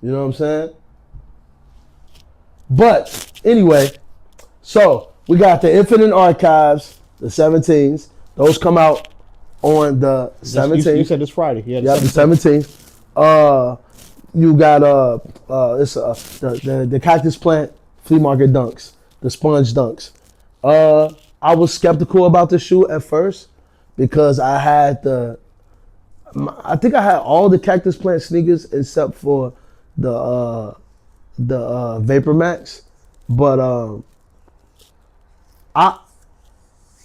[SPEAKER 2] You know what I'm saying? But anyway, so we got the Infinite Archives, the 17s. Those come out on the 17th.
[SPEAKER 3] You said this Friday. Yeah,
[SPEAKER 2] the 17th. You got the Cactus Plant Flea Market Dunks, the Sponge Dunks. I was skeptical about the shoe at first because I think I had all the Cactus Plant sneakers except for the Vapor Max, but I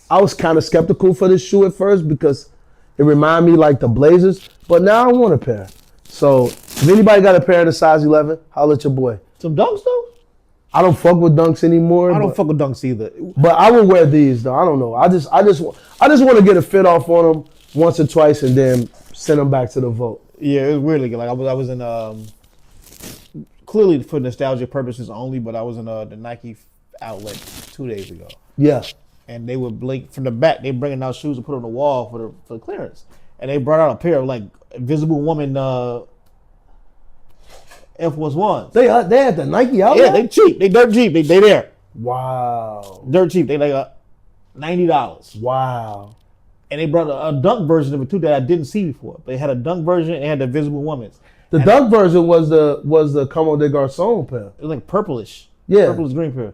[SPEAKER 2] was kind of skeptical for this shoe at first because it reminded me like the Blazers, but now I want a pair. So if anybody got a pair in the size 11, holla at your boy.
[SPEAKER 3] Some Dunks though?
[SPEAKER 2] I don't fuck with Dunks anymore.
[SPEAKER 3] I don't fuck with Dunks either.
[SPEAKER 2] But I would wear these though. I don't know. I just want to get a fit off on them once or twice and then send them back to the vote.
[SPEAKER 3] Yeah, it was weirdly like I was in clearly for nostalgia purposes only, but I was in the Nike outlet 2 days ago.
[SPEAKER 2] Yeah. And
[SPEAKER 3] they would blink from the back. They bringing out shoes to put on the wall for the clearance, and they brought out a pair of like Invisible Woman F ones.
[SPEAKER 2] They had the Nike outlet.
[SPEAKER 3] Yeah, they cheap. They dirt cheap. They there.
[SPEAKER 2] Wow.
[SPEAKER 3] Dirt cheap. They like $90.
[SPEAKER 2] Wow.
[SPEAKER 3] And they brought a dunk version of it too that I didn't see before. They had a dunk version and they had the Invisible Woman's.
[SPEAKER 2] The dunk version was the Como de Garçon pair.
[SPEAKER 3] It was like purplish.
[SPEAKER 2] Yeah.
[SPEAKER 3] Purplish green pair.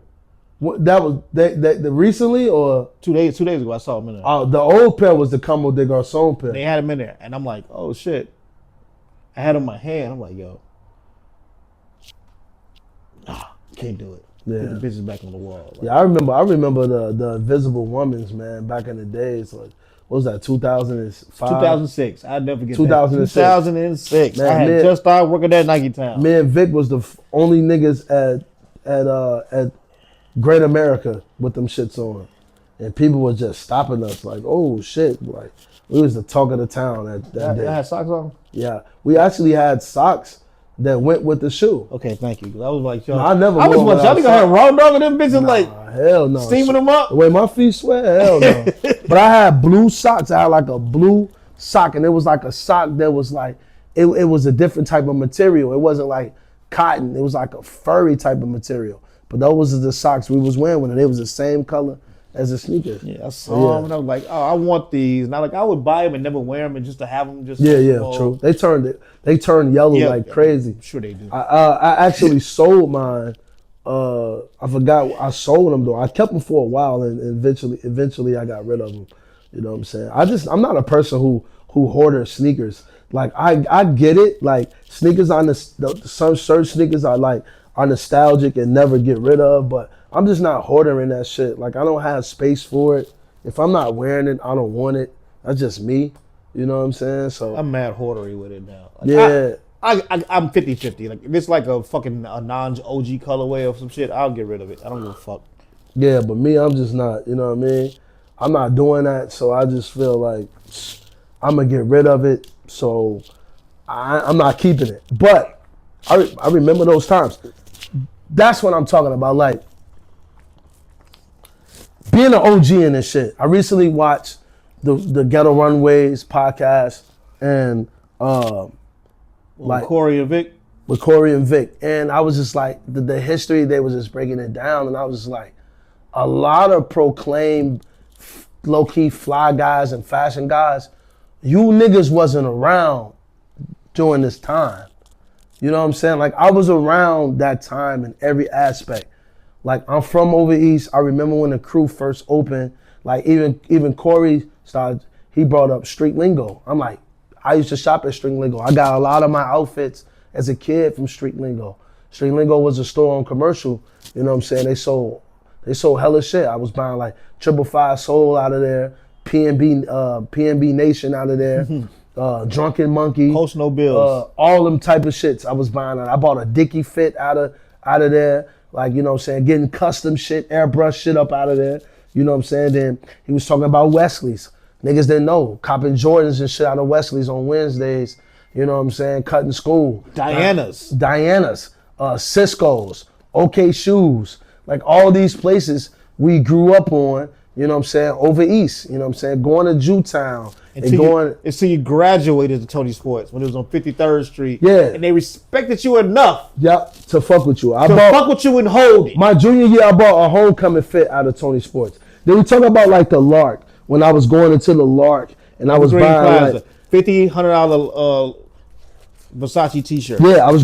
[SPEAKER 2] That was the recently or
[SPEAKER 3] 2 days ago I saw them in there.
[SPEAKER 2] The old pair was the Como de Garçon pair.
[SPEAKER 3] They had them in there, and I'm like, oh shit. I had them in my hand. I'm like, yo, can't do it.
[SPEAKER 2] Yeah.
[SPEAKER 3] Put the bitches back on the wall. Like,
[SPEAKER 2] yeah, I remember the Invisible Woman's, man, back in the days. Like, what was that? 2005.
[SPEAKER 3] 2006. I'll never forget
[SPEAKER 2] 2006.
[SPEAKER 3] that. 2006.
[SPEAKER 2] Man,
[SPEAKER 3] I had just started working at Nike Town.
[SPEAKER 2] Me and Vic was the only niggas at Great America with them shits on, and people were just stopping us like, oh shit, like we was the talk of the town that day.
[SPEAKER 3] I had socks on?
[SPEAKER 2] Yeah, we actually had socks that went with the shoe.
[SPEAKER 3] Okay, thank you. I was like, yo,
[SPEAKER 2] I never.
[SPEAKER 3] I was like, y'all nigga had raw dog and them bitches like,
[SPEAKER 2] hell no,
[SPEAKER 3] steaming them up.
[SPEAKER 2] The way my feet sweat, hell no. But I had blue socks. I had like a blue sock, and it was like a sock that was like, it was a different type of material. It wasn't like cotton. It was like a furry type of material. But those are the socks we was wearing when it was the same color as the sneakers.
[SPEAKER 3] Yeah, I saw them and I was like, oh, I want these. And I would buy them and never wear them and just to have them just.
[SPEAKER 2] True. They turned yellow like crazy.
[SPEAKER 3] I'm sure they do.
[SPEAKER 2] I actually sold mine I forgot. I sold them though. I kept them for a while, and eventually I got rid of them. You know what I'm saying? I'm not a person who hoarders sneakers. Like I get it. Like sneakers some certain sneakers are nostalgic and never get rid of. But I'm just not hoarding that shit. Like I don't have space for it. If I'm not wearing it, I don't want it. That's just me. You know what I'm saying? So
[SPEAKER 3] I'm mad hoardery with it now. Like,
[SPEAKER 2] yeah.
[SPEAKER 3] I'm 50-50. Like if it's like a fucking non-OG colorway or some shit, I'll get rid of it. I don't give a fuck.
[SPEAKER 2] Yeah, but me, I'm just not. You know what I mean? I'm not doing that. So I just feel like I'm gonna get rid of it. So I'm not keeping it. But I remember those times. That's what I'm talking about. Like being an OG in this shit. I recently watched the Ghetto Runways podcast and
[SPEAKER 3] like Corey and Vic.
[SPEAKER 2] With Corey and Vic. And I was just like, the history, they was just breaking it down. And I was just like, a lot of proclaimed low-key fly guys and fashion guys, you niggas wasn't around during this time. You know what I'm saying? Like, I was around that time in every aspect. Like, I'm from over East. I remember when the crew first opened, like, even Corey started, he brought up street lingo. I'm like, I used to shop at Street Lingo. I got a lot of my outfits as a kid from Street Lingo. Street Lingo was a store on Commercial. You know what I'm saying? They sold hella shit. I was buying like 555 Soul out of there, PNB Nation out of there, Drunken Monkey,
[SPEAKER 3] Post No Bills,
[SPEAKER 2] all them type of shits I was buying. I bought a Dickie Fit out of there. Like, you know what I'm saying? Getting custom shit, airbrush shit up out of there. You know what I'm saying? Then he was talking about Wesley's. Niggas didn't know. Copping Jordans and shit out of Wesley's on Wednesdays. You know what I'm saying? Cutting school.
[SPEAKER 3] Diana's,
[SPEAKER 2] Cisco's, OK Shoes. Like all these places we grew up on, you know what I'm saying, over East. You know what I'm saying? Going to Jewtown.
[SPEAKER 3] Until you graduated to Tony Sports when it was on 53rd Street.
[SPEAKER 2] Yeah.
[SPEAKER 3] And they respected you enough.
[SPEAKER 2] Yep, to fuck with you.
[SPEAKER 3] Fuck with you and hold it.
[SPEAKER 2] My junior year, I bought a homecoming fit out of Tony Sports. Then we talk about like the Lark. When I was going into the Lark and I was
[SPEAKER 3] Green
[SPEAKER 2] buying
[SPEAKER 3] Plaza, like $1,500 Versace t-shirt.
[SPEAKER 2] Yeah, I was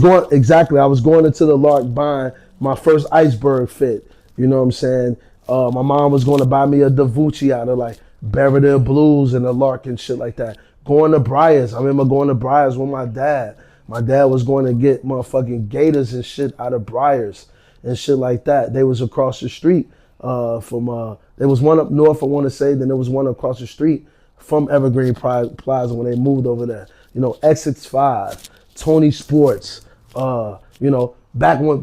[SPEAKER 2] going into the Lark buying my first iceberg fit. You know what I'm saying? My mom was going to buy me a Davucci out of like Belvedere Blues and the Lark and shit like that. Going to Briars. I remember going to Briars with my dad. My dad was going to get motherfucking Gators and shit out of Briars and shit like that. They was across the street from there was one up north, I want to say, then there was one across the street from Evergreen Plaza when they moved over there. You know, X65, Tony Sports, you know,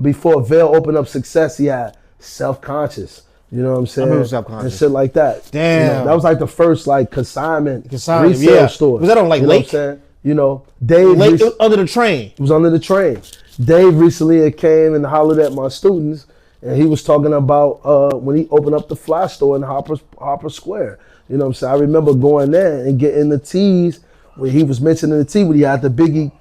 [SPEAKER 2] before Vail opened up Success, he had Self-Conscious. You know what I'm saying?
[SPEAKER 3] I remember Self-Conscious.
[SPEAKER 2] And shit like that.
[SPEAKER 3] Damn.
[SPEAKER 2] You know, that was like the first like consignment resale
[SPEAKER 3] yeah.
[SPEAKER 2] store.
[SPEAKER 3] Was that on like
[SPEAKER 2] you know
[SPEAKER 3] Lake?
[SPEAKER 2] What I'm saying? You know, Dave.
[SPEAKER 3] Lake, it was under the train.
[SPEAKER 2] It was under the train. Dave recently came and hollered at my students. And he was talking about when he opened up the Fly store in Harper Square. You know what I'm saying? I remember going there and getting the tees when he was mentioning the tee when he had the Biggie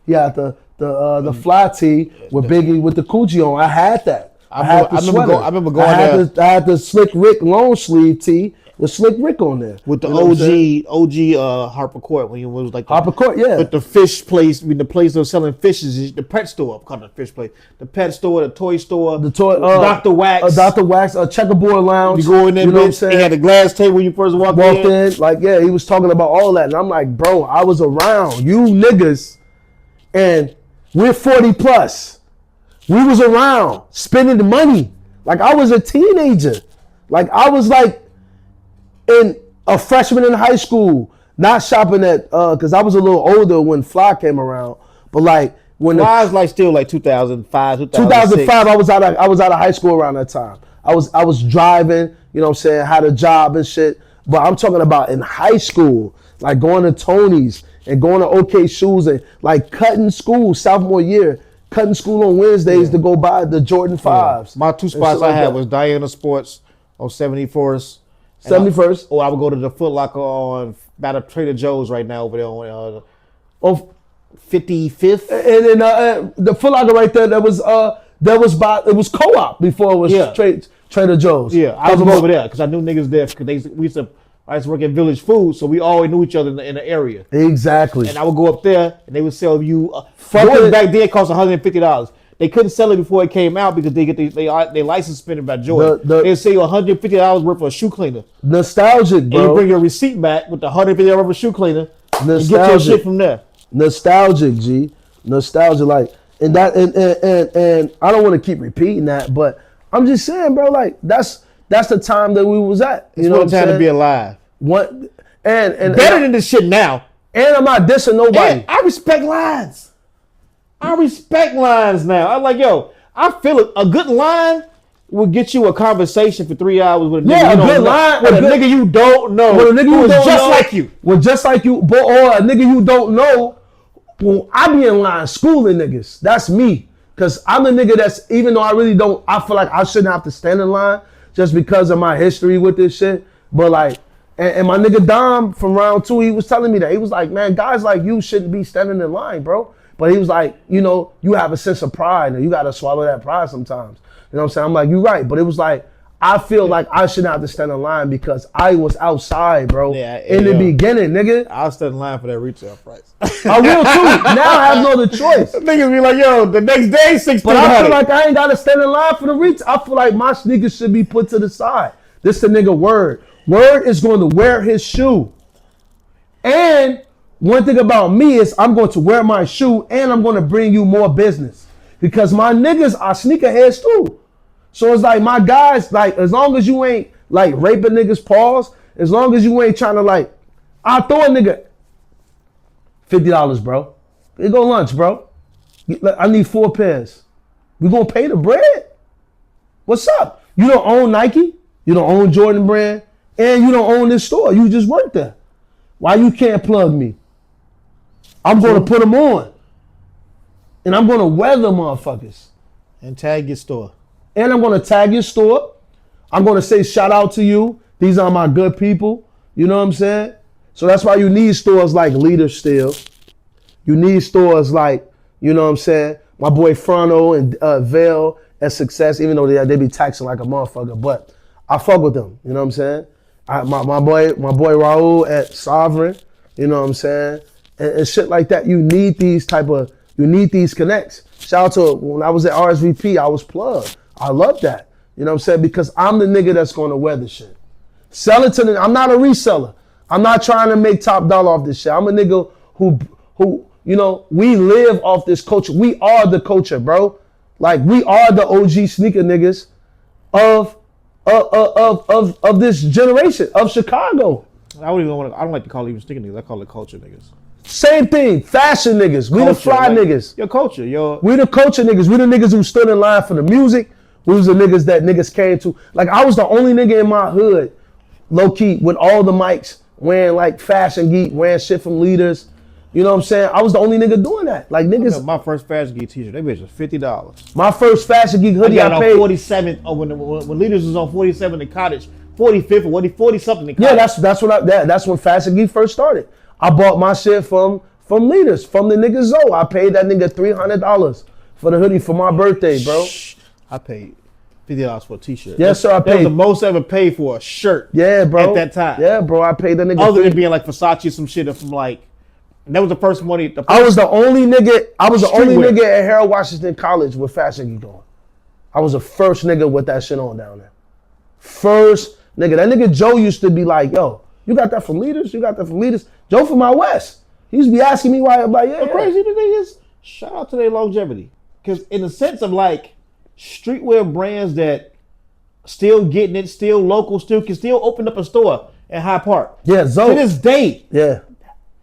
[SPEAKER 2] he had the Fly tee with Biggie with the Coochie on. I had that. I remember going there. I had the Slick Rick long sleeve tee with Slick Rick on there.
[SPEAKER 3] With the OG Harper Court when it was like
[SPEAKER 2] Harper Court, yeah.
[SPEAKER 3] With the fish place, the place that was selling fishes, the pet store, called the fish place. The pet store, the toy store, Dr. Wax.
[SPEAKER 2] Dr. Wax, Checkerboard Lounge.
[SPEAKER 3] You go in there,
[SPEAKER 2] you know
[SPEAKER 3] bitch, they had a glass table when you first walked in.
[SPEAKER 2] Like, yeah, he was talking about all that. And I'm like, bro, I was around you niggas and we're 40 plus. We was around spending the money. Like I was a teenager. Like I was like a freshman in high school, not shopping at because I was a little older when Fly came around. But like when
[SPEAKER 3] Fly's like still like 2005,
[SPEAKER 2] 2005, I was out of high school around that time. I was driving, you know what I'm saying, had a job and shit. But I'm talking about in high school, like going to Tony's and going to OK Shoes and like cutting school sophomore year. Cutting school on Wednesdays to go buy the Jordan 5s.
[SPEAKER 3] My two spots I had was Diana Sports on 71st.
[SPEAKER 2] 71st.
[SPEAKER 3] Or I would go to the Foot Locker on by the Trader Joe's right now over there on 55th.
[SPEAKER 2] And then the Foot Locker right there, it was Co-op before it was Trader Joe's.
[SPEAKER 3] Yeah, I was over there because I knew niggas there because I used to work at Village Food, so we always knew each other in the area.
[SPEAKER 2] Exactly.
[SPEAKER 3] And I would go up there, and they would sell you. Back then, it cost $150. they couldn't sell it before it came out because they get they license suspended by Jordan. They sell you $150 worth of a shoe cleaner.
[SPEAKER 2] Nostalgic, bro.
[SPEAKER 3] And you bring your receipt back with the $150 worth of shoe cleaner.
[SPEAKER 2] Nostalgic.
[SPEAKER 3] And get your shit from there.
[SPEAKER 2] Nostalgic, G. Nostalgia, like, and I don't want to keep repeating that, but I'm just saying, bro, like that's the time that we was at. You know what I'm saying?
[SPEAKER 3] Time to be alive.
[SPEAKER 2] What and
[SPEAKER 3] better than this shit now.
[SPEAKER 2] And I'm not dissing nobody.
[SPEAKER 3] And I respect lines. I respect lines now. I'm like, yo, I feel it. A good line will get you a conversation for 3 hours with a nigga
[SPEAKER 2] a
[SPEAKER 3] you don't
[SPEAKER 2] good
[SPEAKER 3] know.
[SPEAKER 2] line,
[SPEAKER 3] With a nigga you don't know.
[SPEAKER 2] With a nigga you don't
[SPEAKER 3] just
[SPEAKER 2] know,
[SPEAKER 3] like you.
[SPEAKER 2] Well, just like you, but or a nigga you don't know. Well, I be in line schooling niggas. That's me. Cause I'm the nigga that's, even though I really don't, I feel like I shouldn't have to stand in line just because of my history with this shit. But like, and my nigga Dom from round 2, he was telling me that. He was like, man, guys like you shouldn't be standing in line, bro. But he was like, you know, you have a sense of pride and you gotta swallow that pride sometimes. You know what I'm saying? I'm like, you're right. But it was like, I feel like I shouldn't have to stand in line because I was outside, bro. In the beginning, nigga.
[SPEAKER 3] I'll stand in line for that retail price.
[SPEAKER 2] I will too. Now I have no other choice.
[SPEAKER 3] Niggas be like, yo, the next day, $1600.
[SPEAKER 2] But I feel like I ain't gotta stand in line for the retail. I feel like my sneakers should be put to the side. This the nigga Word. Word is going to wear his shoe. And one thing about me is I'm going to wear my shoe and I'm going to bring you more business. Because my niggas are sneakerheads too. So it's like my guys, like as long as you ain't like raping niggas' paws, as long as you ain't trying to like, I'll throw a nigga $50, bro. Here go lunch, bro. I need 4 pairs. We gonna pay the bread? What's up? You don't own Nike, you don't own Jordan brand, and you don't own this store. You just work there. Why you can't plug me? I'm gonna put them on. And I'm gonna weather motherfuckers.
[SPEAKER 3] And tag your store.
[SPEAKER 2] And I'm gonna tag your store. I'm gonna say shout out to you. These are my good people. You know what I'm saying? So that's why you need stores like Leader still. You need stores like, you know what I'm saying, my boy Frono and Vale at Success, even though they be taxing like a motherfucker, but I fuck with them. You know what I'm saying? My boy Raul at Sovereign, you know what I'm saying? And shit like that. You need these connects. Shout out to when I was at RSVP, I was plugged. I love that. You know what I'm saying? Because I'm the nigga that's gonna wear the shit. Sell it to I'm not a reseller. I'm not trying to make top dollar off this shit. I'm a nigga who, you know, we live off this culture. We are the culture, bro. Like we are the OG sneaker niggas of this generation of Chicago.
[SPEAKER 3] I don't like to call it even sneaker niggas. I call it culture niggas.
[SPEAKER 2] Same thing, fashion niggas. We the fly niggas.
[SPEAKER 3] Your culture,
[SPEAKER 2] we the culture niggas. We the niggas who stood in line for the music. We was the niggas that niggas came to. Like I was the only nigga in my hood, low key, with all the mics, wearing like Fashion Geek, wearing shit from Leaders. You know what I'm saying? I was the only nigga doing that. Like niggas.
[SPEAKER 3] My first Fashion Geek t-shirt, they bitch was $50.
[SPEAKER 2] My first Fashion Geek hoodie I paid.
[SPEAKER 3] 47. Oh, when Leaders was on 47 in Cottage, 45th, 40 something in Cottage.
[SPEAKER 2] Yeah, that's when Fashion Geek first started. I bought my shit from Leaders, from the nigga Zoe. I paid that nigga $300 for the hoodie for my birthday, bro.
[SPEAKER 3] I paid $50 for a t-shirt.
[SPEAKER 2] Yes, sir. I paid.
[SPEAKER 3] That was the most I ever paid for a shirt.
[SPEAKER 2] Yeah, bro.
[SPEAKER 3] At that time.
[SPEAKER 2] Yeah, bro. I paid that nigga.
[SPEAKER 3] Other than being like Versace, some shit from like. That was the first money.
[SPEAKER 2] I was the only nigga at Harold Washington College with Fashion Geek on. I was the first nigga with that shit on down there. First nigga. That nigga Joe used to be like, yo, you got that from Leaders? You got that from Leaders? Joe from out west. He used to be asking me why. I'm like, yeah.
[SPEAKER 3] The crazy thing is, shout out to their longevity. Because in the sense of like streetwear brands that still getting it, still local, can still open up a store in Hyde Park.
[SPEAKER 2] Yeah, Zoe.
[SPEAKER 3] To this day.
[SPEAKER 2] Yeah.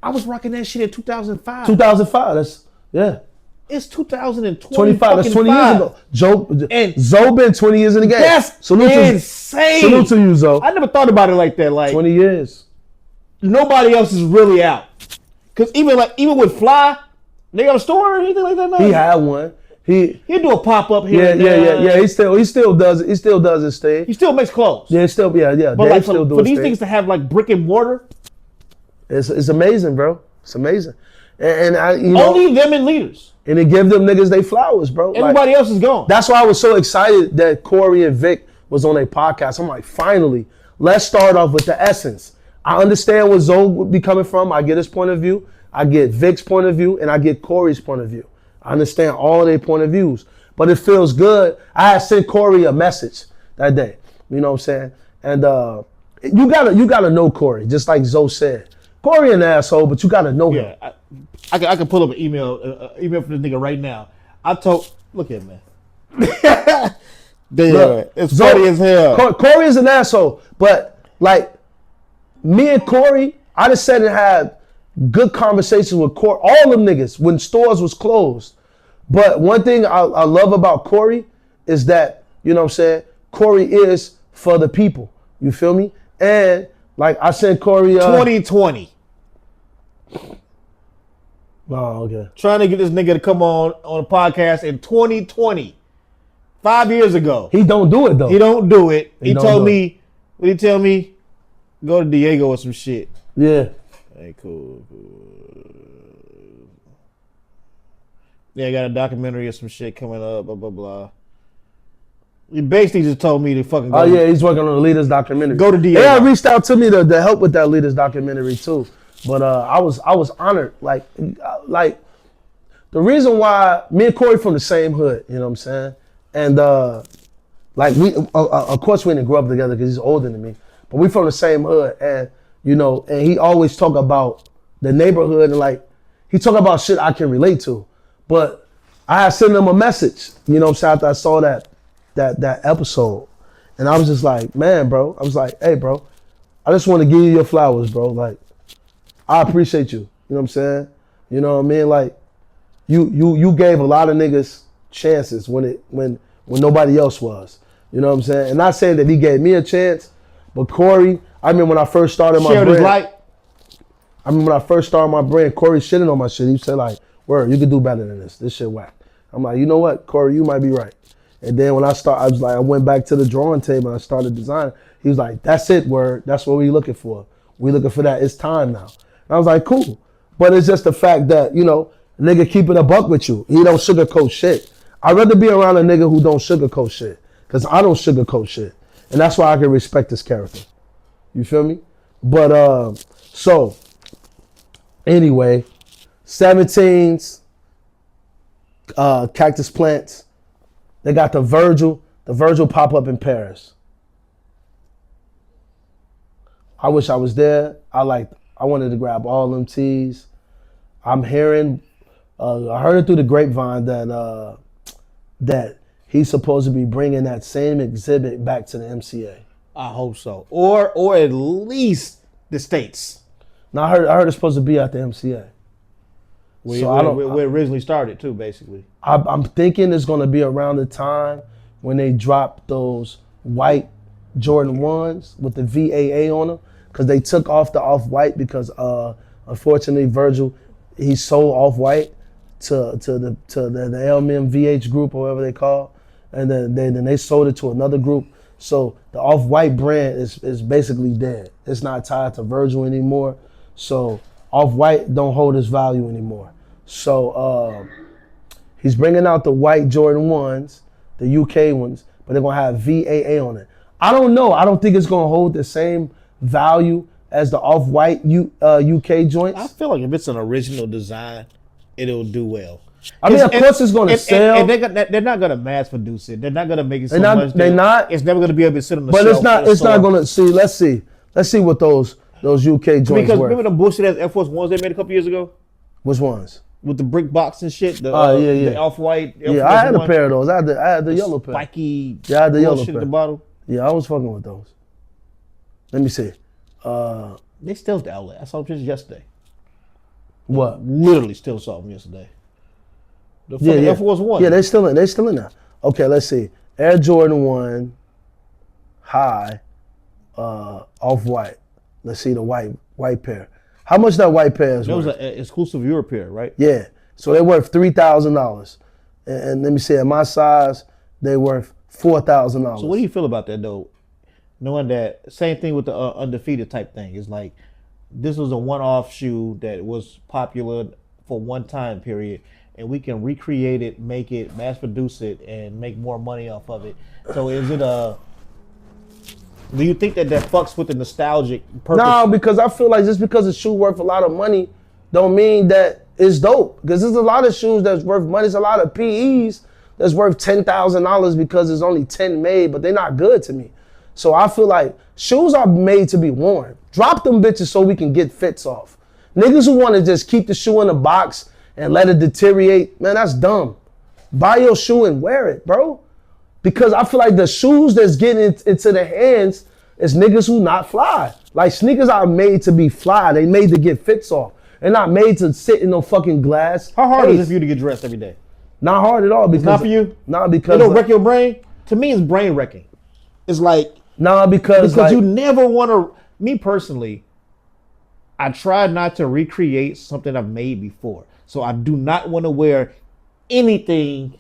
[SPEAKER 3] I was rocking that shit in 2005.
[SPEAKER 2] 2005, that's, yeah.
[SPEAKER 3] It's 2020.
[SPEAKER 2] 25, that's 20 years ago. Zoe been 20 years in the game.
[SPEAKER 3] That's insane.
[SPEAKER 2] Salute to you, Zoe.
[SPEAKER 3] I never thought about it like that. Like
[SPEAKER 2] 20 years.
[SPEAKER 3] Nobody else is really out. Cause even with Fly, they got a store or anything like that now?
[SPEAKER 2] He had one. He'd
[SPEAKER 3] do a pop-up here.
[SPEAKER 2] Yeah. He still does his thing.
[SPEAKER 3] He still makes clothes.
[SPEAKER 2] Yeah, yeah.
[SPEAKER 3] But like for these things to have like brick and mortar,
[SPEAKER 2] it's amazing, bro. It's amazing. And I, you know,
[SPEAKER 3] only them and Leaders.
[SPEAKER 2] And it give them niggas they flowers, bro.
[SPEAKER 3] Everybody else is gone.
[SPEAKER 2] That's why I was so excited that Corey and Vic was on a podcast. I'm like, finally, let's start off with the essence. I understand where Zoe would be coming from. I get his point of view. I get Vic's point of view, and I get Corey's point of view. I understand all of their point of views. but it feels good. I had sent Corey a message that day. You know what I'm saying? And you gotta know Corey, just like Zoe said. Corey an asshole, but you gotta know him.
[SPEAKER 3] Yeah, I can pull up an email from this nigga right now. Look at man.
[SPEAKER 2] Look,
[SPEAKER 3] it's funny as hell.
[SPEAKER 2] Corey is an asshole, but like me and Corey, I just sat and had good conversations with Corey, all them niggas when stores was closed. But one thing I love about Corey is that, you know what I'm saying, Corey is for the people. You feel me? And like I sent Corey
[SPEAKER 3] 2020.
[SPEAKER 2] Oh, okay.
[SPEAKER 3] Trying to get this nigga to come on a podcast in 2020. 5 years ago.
[SPEAKER 2] He don't do it though.
[SPEAKER 3] He don't do it. He
[SPEAKER 2] don't
[SPEAKER 3] told
[SPEAKER 2] do
[SPEAKER 3] me, what did he tell me? Go to Diego or some shit.
[SPEAKER 2] Yeah.
[SPEAKER 3] Hey, cool. Yeah, I got a documentary or some shit coming up, blah, blah, blah. He basically just told me to fucking go.
[SPEAKER 2] Oh, yeah, he's working on the Leaders documentary.
[SPEAKER 3] Go to Diego.
[SPEAKER 2] They had reached out to me to help with that Leaders documentary too. But I was honored. Like the reason why me and Corey from the same hood, you know what I'm saying? And like we, of course we didn't grow up together because he's older than me, but we from the same hood. And, you know, and he always talk about the neighborhood and like, he talk about shit I can relate to. But I had sent him a message, you know what I'm saying, after I saw that episode. And I was just like, man, bro. I was like, hey, bro, I just want to give you your flowers, bro. Like, I appreciate you. You know what I'm saying? You know what I mean? Like, you gave a lot of niggas chances when nobody else was. You know what I'm saying? And not saying that he gave me a chance, but Corey, I mean, when I first started my
[SPEAKER 3] Shared his light.
[SPEAKER 2] I mean, when I first started my brand, Corey shitting on my shit. He said like, word, you could do better than this. This shit whack. I'm like, you know what, Corey, you might be right. And then when I went back to the drawing table and I started designing. He was like, that's it, word. That's what we looking for. We looking for that. It's time now. And I was like, cool. But it's just the fact that, you know, a nigga keep it a buck with you. He don't sugarcoat shit. I'd rather be around a nigga who don't sugarcoat shit. Because I don't sugarcoat shit. And that's why I can respect his character. You feel me? But, so, anyway, 17s, cactus plants. They got the Virgil pop-up in Paris. I wish I was there. I wanted to grab all them tees. I'm hearing, I heard it through the grapevine that he's supposed to be bringing that same exhibit back to the MCA.
[SPEAKER 3] I hope so. Or at least the States.
[SPEAKER 2] Now I heard it's supposed to be at the MCA.
[SPEAKER 3] Where it originally started too, basically.
[SPEAKER 2] I'm thinking it's gonna be around the time when they drop those white Jordan 1s with the VAA on them, because they took off the off-white because unfortunately Virgil, he sold off-white to the LMM VH group or whatever they call, and then they sold it to another group. So the off-white brand is basically dead. It's not tied to Virgil anymore. So off-white don't hold its value anymore. So he's bringing out the white Jordan 1s, the UK ones, but they're gonna have VAA on it. I don't know. I don't think it's gonna hold the same value as the off-white UK joints.
[SPEAKER 3] I feel like if it's an original design, it'll do well.
[SPEAKER 2] I mean, of course it's gonna sell.
[SPEAKER 3] And they're not gonna mass produce it. They're not gonna make it so much.
[SPEAKER 2] They're not.
[SPEAKER 3] It's never gonna be able to sit on the
[SPEAKER 2] but
[SPEAKER 3] shelf.
[SPEAKER 2] But it's not gonna see. Let's see what those UK joints were.
[SPEAKER 3] Because remember the bullshit ass Air Force Ones they made a couple years ago?
[SPEAKER 2] Which ones?
[SPEAKER 3] With the brick box and shit. The off-white.
[SPEAKER 2] Yeah, I had a pair of those. I had the yellow pair.
[SPEAKER 3] Spiky.
[SPEAKER 2] Yeah, I had the yellow
[SPEAKER 3] shit
[SPEAKER 2] pair.
[SPEAKER 3] At the bottom.
[SPEAKER 2] Yeah, I was fucking with those. Let me see.
[SPEAKER 3] They still at the outlet. I saw them just yesterday.
[SPEAKER 2] What?
[SPEAKER 3] Literally still saw them yesterday. The
[SPEAKER 2] Yeah.
[SPEAKER 3] Air Force One.
[SPEAKER 2] Yeah, they still in there. Okay, let's see. Air Jordan 1 high, off-white. Let's see the white pair. How much that white pair is
[SPEAKER 3] That was
[SPEAKER 2] worth?
[SPEAKER 3] an exclusive Europe pair, right?
[SPEAKER 2] Yeah. So they're worth $3,000. And let me see, at my size, they're worth $4,000.
[SPEAKER 3] So what do you feel about that though? Knowing that same thing with the undefeated type thing. It's like this was a one-off shoe that was popular for one time period, and we can recreate it, make it, mass produce it, and make more money off of it. So is it do you think that fucks with the nostalgic purpose?
[SPEAKER 2] No, because I feel like just because a shoe worth a lot of money don't mean that it's dope. Because there's a lot of shoes that's worth money. There's a lot of PEs. that's worth $10,000 because there's only 10 made, but they're not good to me. So I feel like shoes are made to be worn. Drop them bitches so we can get fits off. Niggas who want to just keep the shoe in the box and let it deteriorate, man, that's dumb. Buy your shoe and wear it, bro. Because I feel like the shoes that's getting into the hands is niggas who not fly. Like sneakers are made to be fly. They made to get fits off. They're not made to sit in no fucking glass.
[SPEAKER 3] How hard is it for you to get dressed every day?
[SPEAKER 2] Not hard at all. Because,
[SPEAKER 3] not for you?
[SPEAKER 2] Nah, because
[SPEAKER 3] it don't wreck your brain? To me, it's brain wrecking. It's like...
[SPEAKER 2] Nah, because like,
[SPEAKER 3] you never want to... Me personally, I try not to recreate something I've made before. So I do not want to wear anything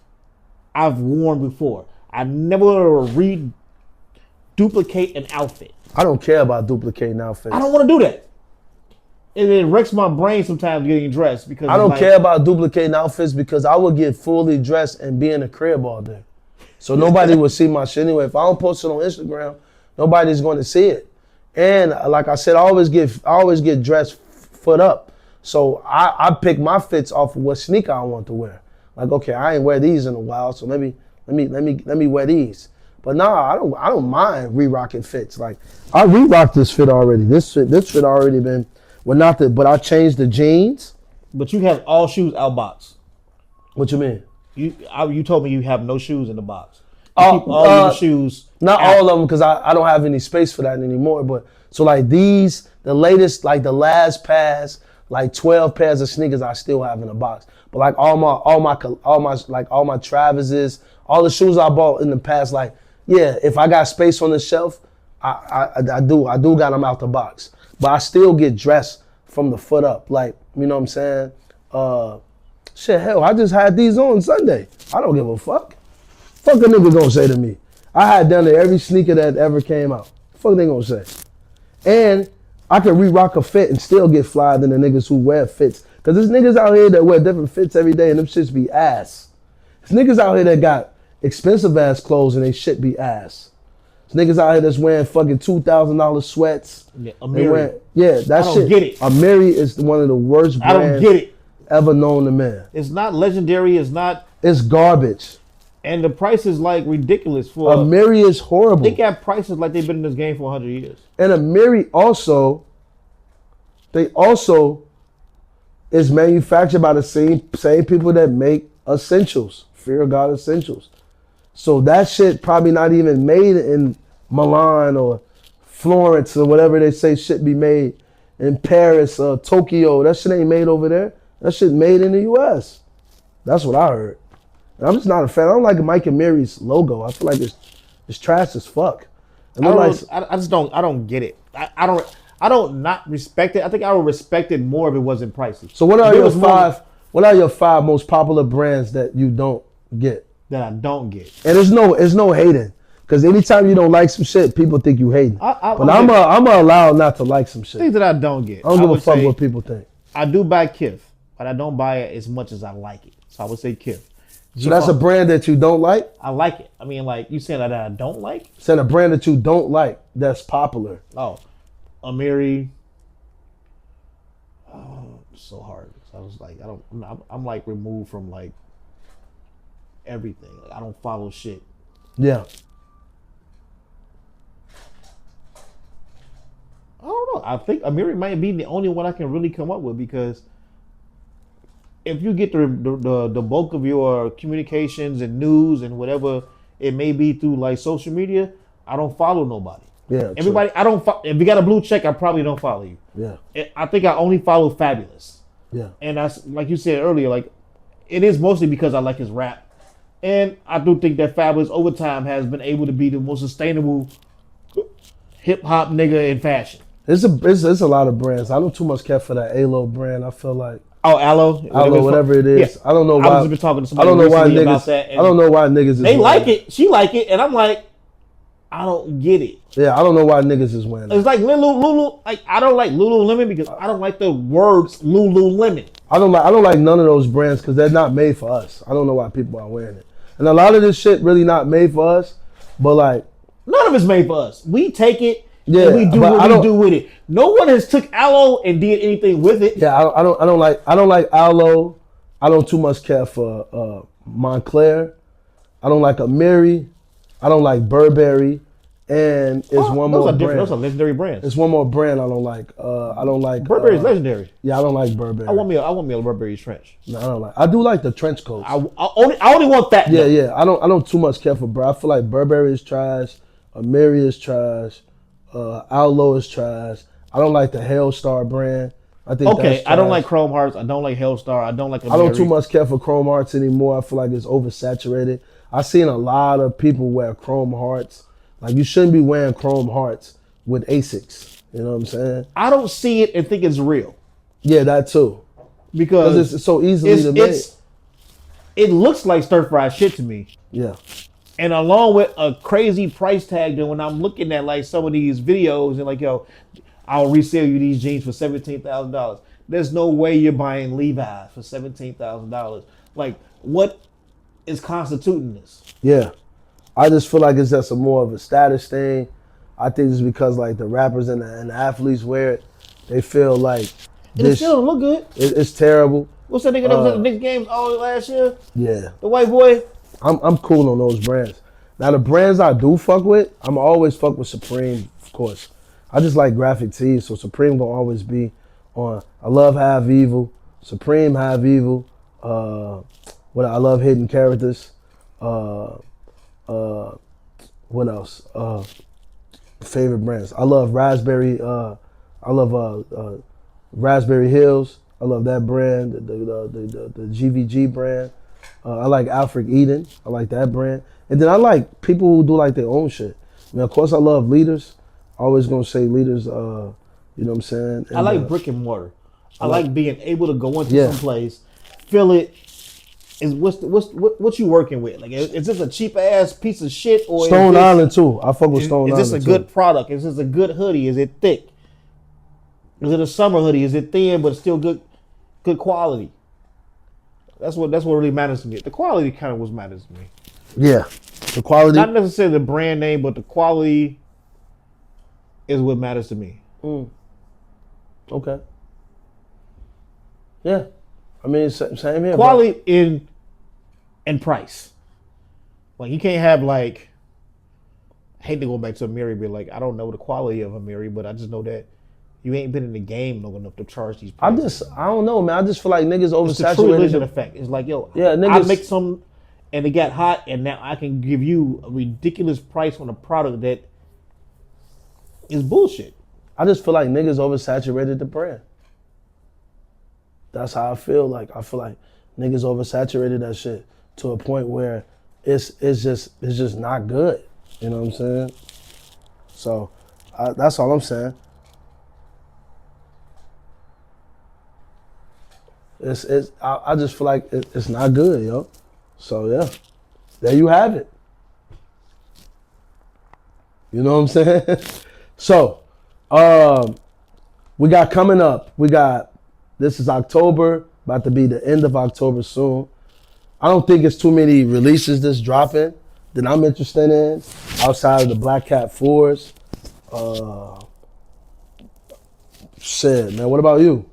[SPEAKER 3] I've worn before. I never want to duplicate an outfit.
[SPEAKER 2] I don't care about duplicating outfits.
[SPEAKER 3] I don't want to do that. And it wrecks my brain sometimes getting dressed because
[SPEAKER 2] I don't care about duplicating outfits because I would get fully dressed and be in the crib all day. So nobody would see my shit anyway. If I don't post it on Instagram, nobody's going to see it. And like I said, I always get dressed foot up. So I pick my fits off of what sneaker I want to wear. Like, okay, I ain't wear these in a while, so maybe let me wear these. But nah, I don't mind re-rocking fits. Like I re-rocked this fit already. This fit already been. Well, not the, but I changed the jeans.
[SPEAKER 3] But you have all shoes out box.
[SPEAKER 2] What you mean?
[SPEAKER 3] You told me you have no shoes in the box. You keep all your shoes.
[SPEAKER 2] Not out. All of them because I don't have any space for that anymore. But so like these, the latest, like the last pairs, like 12 pairs of sneakers I still have in the box. But like all my Travises, all the shoes I bought in the past, like yeah, if I got space on the shelf, I do got them out the box. But I still get dressed from the foot up. Like, you know what I'm saying? Shit, hell, I just had these on Sunday. I don't give a fuck. Fuck a nigga gonna say to me. I had done every sneaker that ever came out. Fuck they gonna say. And I can re-rock a fit and still get fly than the niggas who wear fits. Cause there's niggas out here that wear different fits every day and them shits be ass. There's niggas out here that got expensive ass clothes and they shit be ass. There's niggas out here that's wearing fucking $2,000 sweats.
[SPEAKER 3] Yeah, Amiri.
[SPEAKER 2] That shit. I don't
[SPEAKER 3] get it.
[SPEAKER 2] Amiri is one of the worst brands
[SPEAKER 3] I don't get it.
[SPEAKER 2] Ever known to man.
[SPEAKER 3] It's not legendary. It's not.
[SPEAKER 2] It's garbage.
[SPEAKER 3] And the price is like ridiculous for.
[SPEAKER 2] Amiri is horrible.
[SPEAKER 3] They got prices like they've been in this game for 100 years.
[SPEAKER 2] And Amiri also, they also is manufactured by the same people that make Essentials, Fear of God Essentials. So that shit probably not even made in Milan or Florence or whatever they say shit be made in Paris or Tokyo. That shit ain't made over there. That shit made in the U.S. That's what I heard. And I'm just not a fan. I don't like Mike Amiri's logo. I feel like it's trash as fuck.
[SPEAKER 3] I don't get it. I don't not respect it. I think I would respect it more if it wasn't pricey.
[SPEAKER 2] So what are your five most popular brands that you don't get?
[SPEAKER 3] That I don't get.
[SPEAKER 2] And there's no hating. Because anytime you don't like some shit, people think you hating. But I'm allowed not to like some shit.
[SPEAKER 3] Things that I don't get.
[SPEAKER 2] I don't give a fuck what people think.
[SPEAKER 3] I do buy Kith, but I don't buy it as much as I like it. So I would say Kith.
[SPEAKER 2] So that's a brand that you don't like?
[SPEAKER 3] I like it. I mean, like, you saying that I don't like?
[SPEAKER 2] Saying a brand that you don't like that's popular.
[SPEAKER 3] Oh, Amiri. Oh, it's so hard. So I was like, I'm like removed from like everything. Like, I don't follow shit.
[SPEAKER 2] Yeah.
[SPEAKER 3] I don't know. I think Amiri might be the only one I can really come up with because if you get the bulk of your communications and news and whatever it may be through like social media, I don't follow nobody.
[SPEAKER 2] Yeah.
[SPEAKER 3] Everybody, I don't. If you got a blue check, I probably don't follow you.
[SPEAKER 2] Yeah.
[SPEAKER 3] I think I only follow Fabulous.
[SPEAKER 2] Yeah.
[SPEAKER 3] And that's like you said earlier. Like it is mostly because I like his rap, and I do think that Fabulous over time has been able to be the most sustainable hip hop nigga in fashion.
[SPEAKER 2] It's a lot of brands. I don't too much care for that Alo brand. I feel like
[SPEAKER 3] Aloe,
[SPEAKER 2] whatever it is.
[SPEAKER 3] Yeah.
[SPEAKER 2] I don't know why.
[SPEAKER 3] I was been talking to somebody about that.
[SPEAKER 2] I don't know why niggas is
[SPEAKER 3] they like it. She like it, and I'm like, I don't get it.
[SPEAKER 2] Yeah, I don't know why niggas is wearing it.
[SPEAKER 3] It's like Lulu. Like I don't like Lululemon because I don't like the words Lululemon.
[SPEAKER 2] I don't like none of those brands because they're not made for us. I don't know why people are wearing it. And a lot of this shit really not made for us. But like
[SPEAKER 3] none of it's made for us. We take it.
[SPEAKER 2] Yeah,
[SPEAKER 3] and we do what we do with it. No one has took aloe and did anything with it.
[SPEAKER 2] Yeah, I don't like aloe. I don't too much care for Montclair. I don't like Amiri. I don't like Burberry. And it's one more brand.
[SPEAKER 3] Those are legendary brands.
[SPEAKER 2] It's one more brand I don't like. I don't like
[SPEAKER 3] Burberry's legendary.
[SPEAKER 2] Yeah, I don't like Burberry.
[SPEAKER 3] I want me a Burberry trench.
[SPEAKER 2] No, I don't like. I do like the trench coats.
[SPEAKER 3] I only want that.
[SPEAKER 2] Yeah,
[SPEAKER 3] though.
[SPEAKER 2] yeah. I don't too much care for Burberry. I feel like Burberry is trash. Amiri is trash. Allo is trash. I don't like the Hellstar brand. I think
[SPEAKER 3] Okay,
[SPEAKER 2] that's
[SPEAKER 3] I don't
[SPEAKER 2] trash.
[SPEAKER 3] like Chrome Hearts. I don't like Hellstar. I don't like Amiri.
[SPEAKER 2] I don't too much care for Chrome Hearts anymore. I feel like it's oversaturated. I've seen a lot of people wear Chrome Hearts. Like, you shouldn't be wearing Chrome Hearts with Asics. You know what I'm saying?
[SPEAKER 3] I don't see it and think it's real
[SPEAKER 2] Yeah, that too.
[SPEAKER 3] because
[SPEAKER 2] It's so easily to make.
[SPEAKER 3] It looks like stir fried shit to me.
[SPEAKER 2] Yeah.
[SPEAKER 3] And along with a crazy price tag, then when I'm looking at like some of these videos and like, yo, I'll resell you these jeans for $17,000. There's no way you're buying Levi's for $17,000. Like, what is constituting this?
[SPEAKER 2] Yeah. I just feel like it's just more of a status thing. I think it's because like the rappers and the athletes wear it. They feel like
[SPEAKER 3] And it still don't look good.
[SPEAKER 2] it's terrible.
[SPEAKER 3] What's that nigga that was at the Knicks games all last year?
[SPEAKER 2] Yeah.
[SPEAKER 3] The white boy?
[SPEAKER 2] I'm cool on those brands. Now the brands I do fuck with, I'm always fuck with Supreme, of course. I just like graphic tees, so Supreme gonna always be on. I love Have Evil, Supreme Have Evil. What I love Hidden Characters. What else? Favorite brands. I love Raspberry. I love Raspberry Hills. I love that brand. The GVG brand. I like Alfred Eden. I like that brand. And then I like people who do like their own shit. I mean, of course, I love Leaders. Always gonna say Leaders. You know what I'm saying? And,
[SPEAKER 3] I like brick and mortar. I like being able to go into some place, feel it. Is what you working with? Like, is this a cheap ass piece of shit or
[SPEAKER 2] Stone Island too? I fuck with Stone Island.
[SPEAKER 3] Is this a good product? Is this a good hoodie? Is it thick? Is it a summer hoodie? Is it thin but still good quality? That's what really matters to me. The quality kind of what matters to me.
[SPEAKER 2] Yeah, the quality.
[SPEAKER 3] Not necessarily the brand name, but the quality is what matters to me.
[SPEAKER 2] Okay. Yeah, I mean same here.
[SPEAKER 3] Quality in price. Like, you can't have like. I hate to go back to Amiri, but like, I don't know the quality of Amiri, but I just know that you ain't been in the game long enough to charge these prices.
[SPEAKER 2] I don't know, man. I just feel like niggas
[SPEAKER 3] It's the true religion
[SPEAKER 2] oversaturated.
[SPEAKER 3] effect. It's like, yo,
[SPEAKER 2] Yeah,
[SPEAKER 3] I
[SPEAKER 2] niggas-
[SPEAKER 3] make some, and it got hot, and now I can give you a ridiculous price on a product that is bullshit.
[SPEAKER 2] I just feel like niggas oversaturated the brand. That's how I feel. Like, I feel like niggas oversaturated that shit to a point where it's just not good. You know what I'm saying? So that's all I'm saying. I just feel like it's not good, yo. So yeah, there you have it. You know what I'm saying? So, we got coming up. This is October, about to be the end of October soon. I don't think it's too many releases that's dropping that I'm interested in outside of the Black Cat 4s. Shit, man. What about you?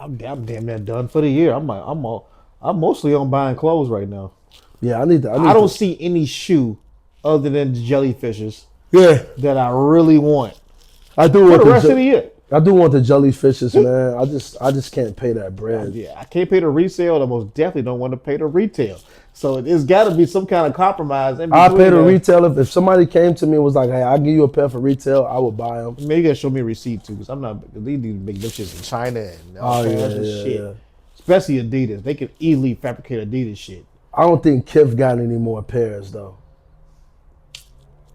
[SPEAKER 3] I'm damn near done for the year. I'm mostly on buying clothes right now.
[SPEAKER 2] Yeah, I
[SPEAKER 3] don't see any shoe other than the jellyfishes
[SPEAKER 2] Yeah,
[SPEAKER 3] that I really want
[SPEAKER 2] I do
[SPEAKER 3] for
[SPEAKER 2] want
[SPEAKER 3] the rest of the year.
[SPEAKER 2] I do want the jellyfishes, man. I just can't pay that bread.
[SPEAKER 3] Yeah, I can't pay the resale. I most definitely don't want to pay the retail. So it's got to be some kind of compromise. In
[SPEAKER 2] I
[SPEAKER 3] between
[SPEAKER 2] pay the
[SPEAKER 3] that.
[SPEAKER 2] retail if somebody came to me and was like, "Hey, I'll give you a pair for retail," I would buy them.
[SPEAKER 3] Maybe you gotta show me a receipt too, because I'm not. Cause these dudes make them shits in China and all kinds of shit.
[SPEAKER 2] Yeah.
[SPEAKER 3] Especially Adidas, they can easily fabricate Adidas shit.
[SPEAKER 2] I don't think Kif got any more pairs though.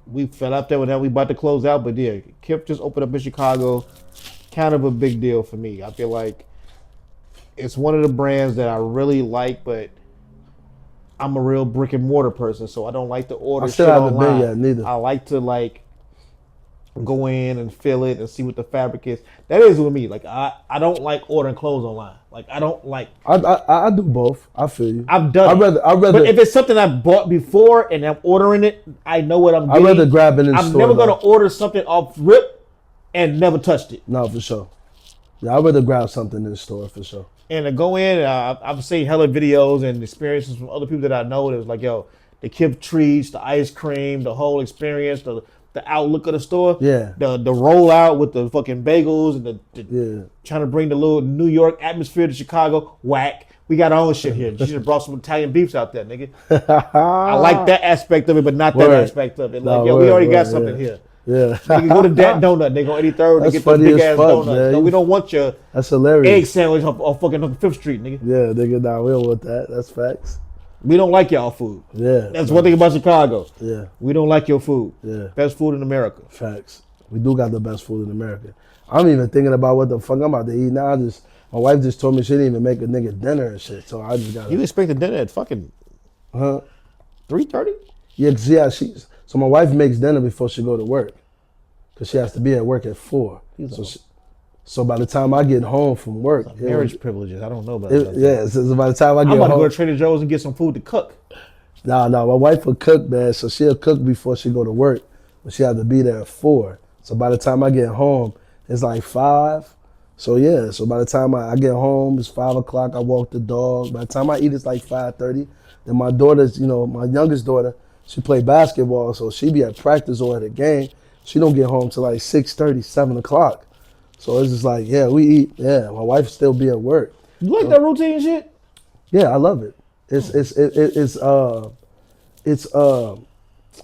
[SPEAKER 3] We fell out there with that. We about to close out, but yeah, Kip just opened up in Chicago. Kind of a big deal for me. I feel like it's one of the brands that I really like, but I'm a real brick and mortar person, so I don't like to order
[SPEAKER 2] I still
[SPEAKER 3] shit
[SPEAKER 2] haven't been
[SPEAKER 3] online.
[SPEAKER 2] yet, neither.
[SPEAKER 3] I like to like go in and feel it and see what the fabric is. That is with me. Like, I don't like ordering clothes online. Like, I don't like.
[SPEAKER 2] I do both. I feel you.
[SPEAKER 3] I've done.
[SPEAKER 2] I'd rather.
[SPEAKER 3] But if it's something I bought before and I'm ordering it, I know what I'm
[SPEAKER 2] I'd
[SPEAKER 3] getting.
[SPEAKER 2] rather grab it in
[SPEAKER 3] I'm
[SPEAKER 2] store.
[SPEAKER 3] never gonna
[SPEAKER 2] though.
[SPEAKER 3] order something off rip and never touched it.
[SPEAKER 2] No, for sure. Yeah, I'd rather grab something in the store for sure.
[SPEAKER 3] And to go in, I've seen hella videos and experiences from other people that I know. That was like, yo, the kip treats, the ice cream, the whole experience, the outlook of the store.
[SPEAKER 2] Yeah.
[SPEAKER 3] The rollout with the fucking bagels and the trying to bring the little New York atmosphere to Chicago. Whack. We got our own shit here. You should have brought some Italian beefs out there, nigga. I like that aspect of it, but not that aspect of it. Like,
[SPEAKER 2] No,
[SPEAKER 3] yo, we already got something here.
[SPEAKER 2] Yeah.
[SPEAKER 3] Nigga, go to that donut. They go 83rd and
[SPEAKER 2] That's
[SPEAKER 3] get those
[SPEAKER 2] funny
[SPEAKER 3] big
[SPEAKER 2] as
[SPEAKER 3] ass
[SPEAKER 2] fuck,
[SPEAKER 3] donuts.
[SPEAKER 2] man.
[SPEAKER 3] No, we don't want your
[SPEAKER 2] That's hilarious.
[SPEAKER 3] egg sandwich on fucking 5th Street, nigga.
[SPEAKER 2] Yeah, nigga, nah, we don't want that. That's facts.
[SPEAKER 3] We don't like y'all food.
[SPEAKER 2] Yeah.
[SPEAKER 3] That's one thing about Chicago.
[SPEAKER 2] Yeah.
[SPEAKER 3] We don't like your food.
[SPEAKER 2] Yeah.
[SPEAKER 3] Best food in America.
[SPEAKER 2] Facts. We do got the best food in America. I'm even thinking about what the fuck I'm about to eat now. My wife just told me she didn't even make a nigga dinner and shit. So I just got
[SPEAKER 3] You expected dinner at fucking 3:30?
[SPEAKER 2] Yeah, so my wife makes dinner before she go to work. Cause she has to be at work at 4. So by the time I get home from work,
[SPEAKER 3] Marriage privileges. I don't know about that.
[SPEAKER 2] Yeah, so by the time I get
[SPEAKER 3] I'm about
[SPEAKER 2] home,
[SPEAKER 3] to go to Trader Joe's and get some food to cook.
[SPEAKER 2] Nah, my wife will cook, man. So she'll cook before she go to work, but she has to be there at 4. So by the time I get home, it's like 5. So yeah, so by the time I get home, it's 5 o'clock. I walk the dog. By the time I eat, it's like 5:30. Then my daughter's, my youngest daughter, she play basketball, so she be at practice or at a game. She don't get home till like 6:30, 7 o'clock. So it's just like, yeah, we eat. Yeah, my wife still be at work.
[SPEAKER 3] You like that routine shit?
[SPEAKER 2] Yeah, I love it.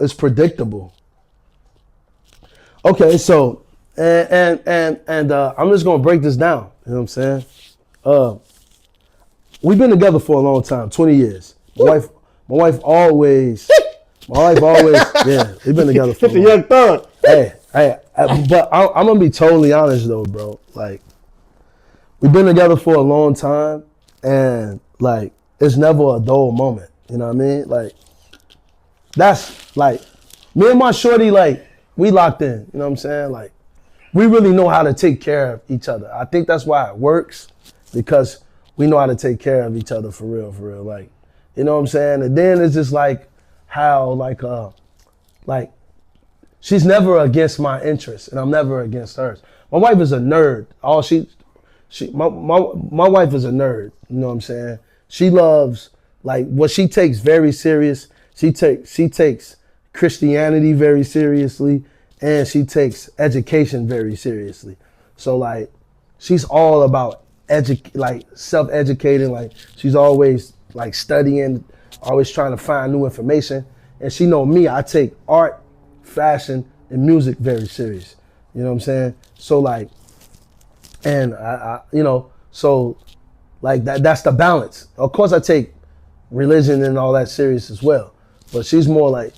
[SPEAKER 2] It's predictable. Okay, so and I'm just gonna break this down. You know what I'm saying? We've been together for a long time, 20 years. My wife always, yeah, we've been together for a long time.
[SPEAKER 3] Young thug.
[SPEAKER 2] Hey, but I'm gonna be totally honest though, bro. Like, we've been together for a long time, and like, it's never a dull moment. You know what I mean? Like, that's like, me and my shorty, like, we locked in. You know what I'm saying? Like, we really know how to take care of each other. I think that's why it works, because we know how to take care of each other for real. Like, you know what I'm saying? And then it's just like how like she's never against my interests, and I'm never against hers. My wife is a nerd. My wife is a nerd. You know what I'm saying? She loves, like, what she takes very serious. She takes Christianity very seriously, and she takes education very seriously. So like, she's all about self-educating. Like, she's always like studying, always trying to find new information. And she know me, I take art, fashion, and music very serious. You know what I'm saying? So like, and I so like that's the balance. Of course I take religion and all that serious as well. But she's more like,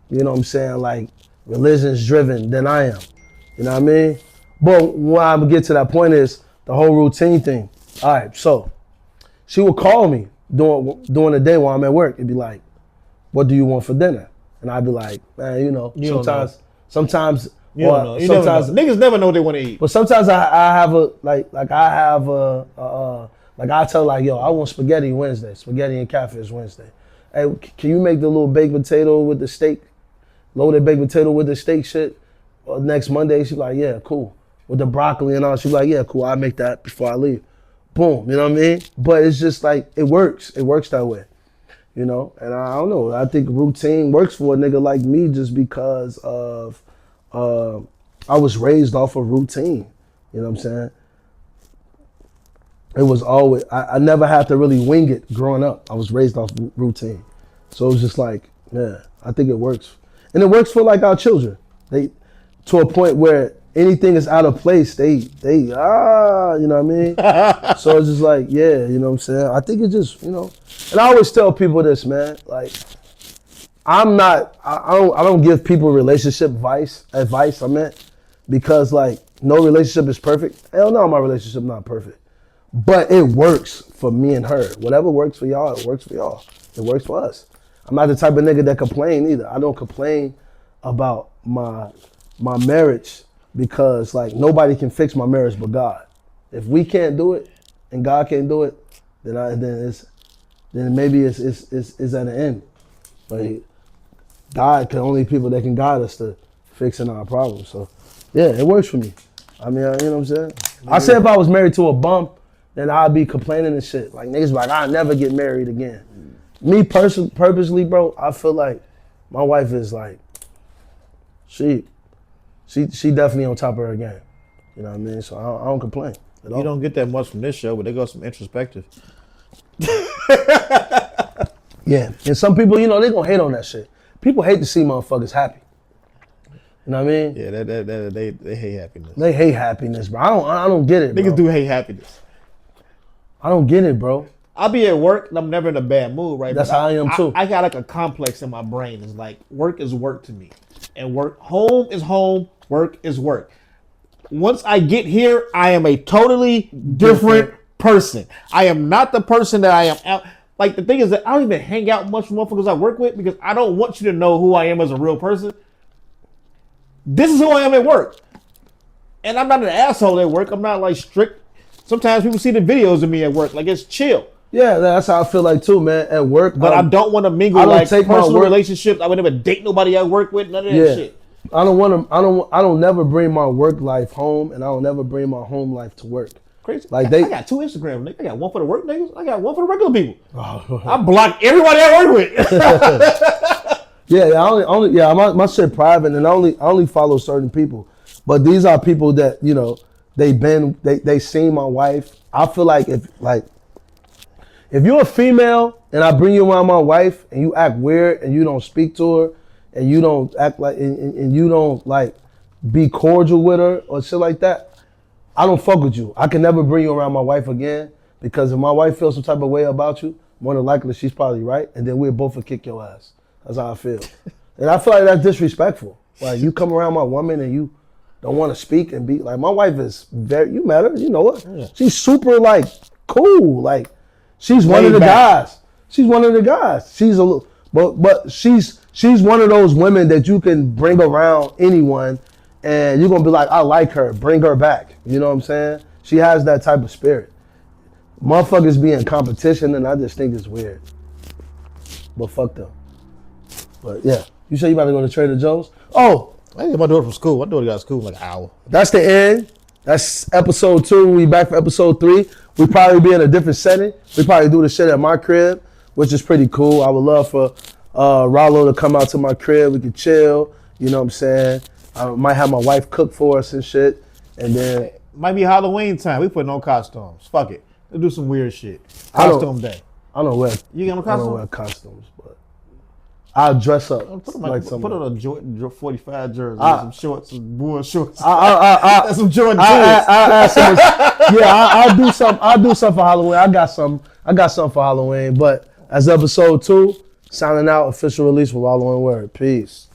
[SPEAKER 2] you know what I'm saying, like, religion's driven than I am. You know what I mean? But when I get to that point is the whole routine thing. All right, so she would call me during the day while I'm at work and be like, what do you want for dinner? And I'd be like, man, sometimes
[SPEAKER 3] niggas never know what they want to eat.
[SPEAKER 2] But sometimes I have I tell, like, yo, I want spaghetti Wednesday, spaghetti and catfish Wednesday. Hey, can you make the little baked potato with the steak, loaded baked potato with the steak shit next Monday? She's like, yeah, cool. With the broccoli and all, she's like, yeah, cool, I'll make that before I leave. Boom, you know what I mean? But it's just like, it works that way, you know? And I don't know, I think routine works for a nigga like me just because of, I was raised off of routine, you know what I'm saying? It was always, I never had to really wing it growing up. I was raised off routine. So it was just like, yeah, I think it works. And it works for like our children. They, to a point where anything is out of place, they you know what I mean? So it's just like, yeah, you know what I'm saying? I think it just, you know, and I always tell people this, man, like, I don't give people relationship advice, because like, no relationship is perfect. Hell no, my relationship not perfect. But it works for me and her. Whatever works for y'all, it works for y'all. It works for us. I'm not the type of nigga that complain either. I don't complain about my marriage because like nobody can fix my marriage but God. If we can't do it and God can't do it, then maybe it's at an end. But God can only people that can guide us to fixing our problems. So yeah, it works for me. I mean, you know what I'm saying? I say if I was married to a bum, then I'll be complaining and shit. Like niggas be like, I'll never get married again. Me purposely, bro, I feel like my wife is like, she definitely on top of her game. You know what I mean? So I don't complain at all.
[SPEAKER 3] You don't get that much from this show, but they got some introspective.
[SPEAKER 2] Yeah, and some people, you know, they gonna hate on that shit. People hate to see motherfuckers happy. You know what I mean?
[SPEAKER 3] Yeah, they hate happiness.
[SPEAKER 2] They hate happiness, bro. I don't get it, bro.
[SPEAKER 3] Niggas do hate happiness.
[SPEAKER 2] I don't get it, bro.
[SPEAKER 3] I'll be at work and I'm never in a bad mood, right?
[SPEAKER 2] That's
[SPEAKER 3] But
[SPEAKER 2] how I am too.
[SPEAKER 3] I got like a complex in my brain. It's like work is work to me. And home is home, work is work. Once I get here, I am a totally different person. I am not the person that I am out. Like the thing is that I don't even hang out much with motherfuckers I work with because I don't want you to know who I am as a real person. This is who I am at work. And I'm not an asshole at work. I'm not like strict. Sometimes people see the videos of me at work. Like it's chill.
[SPEAKER 2] Yeah, that's how I feel like too, man. At work,
[SPEAKER 3] But I don't want to mingle like personal relationships. I would never date nobody I work with. None of that shit.
[SPEAKER 2] I don't never bring my work life home, and I don't never bring my home life to work.
[SPEAKER 3] Crazy.
[SPEAKER 2] Like
[SPEAKER 3] I got 2 Instagram niggas. I got one for the work niggas. I got one for the regular people. I block everybody I work with.
[SPEAKER 2] Yeah, my shit private, and I only follow certain people. But these are people that, you know, they seen my wife. I feel like if you're a female and I bring you around my wife and you act weird and you don't speak to her and you don't act like and you don't like be cordial with her or shit like that, I don't fuck with you. I can never bring you around my wife again because if my wife feels some type of way about you, more than likely she's probably right, and then we'll both kick your ass. That's how I feel. And I feel like that's disrespectful. Like you come around my woman and you don't want to speak and be like, my wife is you met her, you know her. Yeah. She's super like cool. Like she's one of the guys. She's one of the guys. She's a little, but she's one of those women that you can bring around anyone and you're gonna be like, I like her, bring her back. You know what I'm saying? She has that type of spirit. Motherfuckers be in competition and I just think it's weird. But fuck them. But yeah, you say you about to go to Trader Joe's? Oh,
[SPEAKER 3] I get my daughter from school. My daughter got to school in like an hour.
[SPEAKER 2] That's the end. That's episode 2. We back for episode 3. We probably be in a different setting. We probably do the shit at my crib, which is pretty cool. I would love for Rollo to come out to my crib. We could chill. You know what I'm saying? I might have my wife cook for us and shit. And then
[SPEAKER 3] might be Halloween time. We putting on costumes. Fuck it. Let's do some weird shit. Costume day.
[SPEAKER 2] I don't wear.
[SPEAKER 3] You get on costume?
[SPEAKER 2] I don't wear costumes, but I'll dress up.
[SPEAKER 3] Put on a Jordan 45 jersey, some shorts, some boy shorts. Some Jordan
[SPEAKER 2] I'll do some. I'll do something for Halloween. I got something for Halloween. But as episode 2, signing out. Official release for RALLO and WORD. Peace.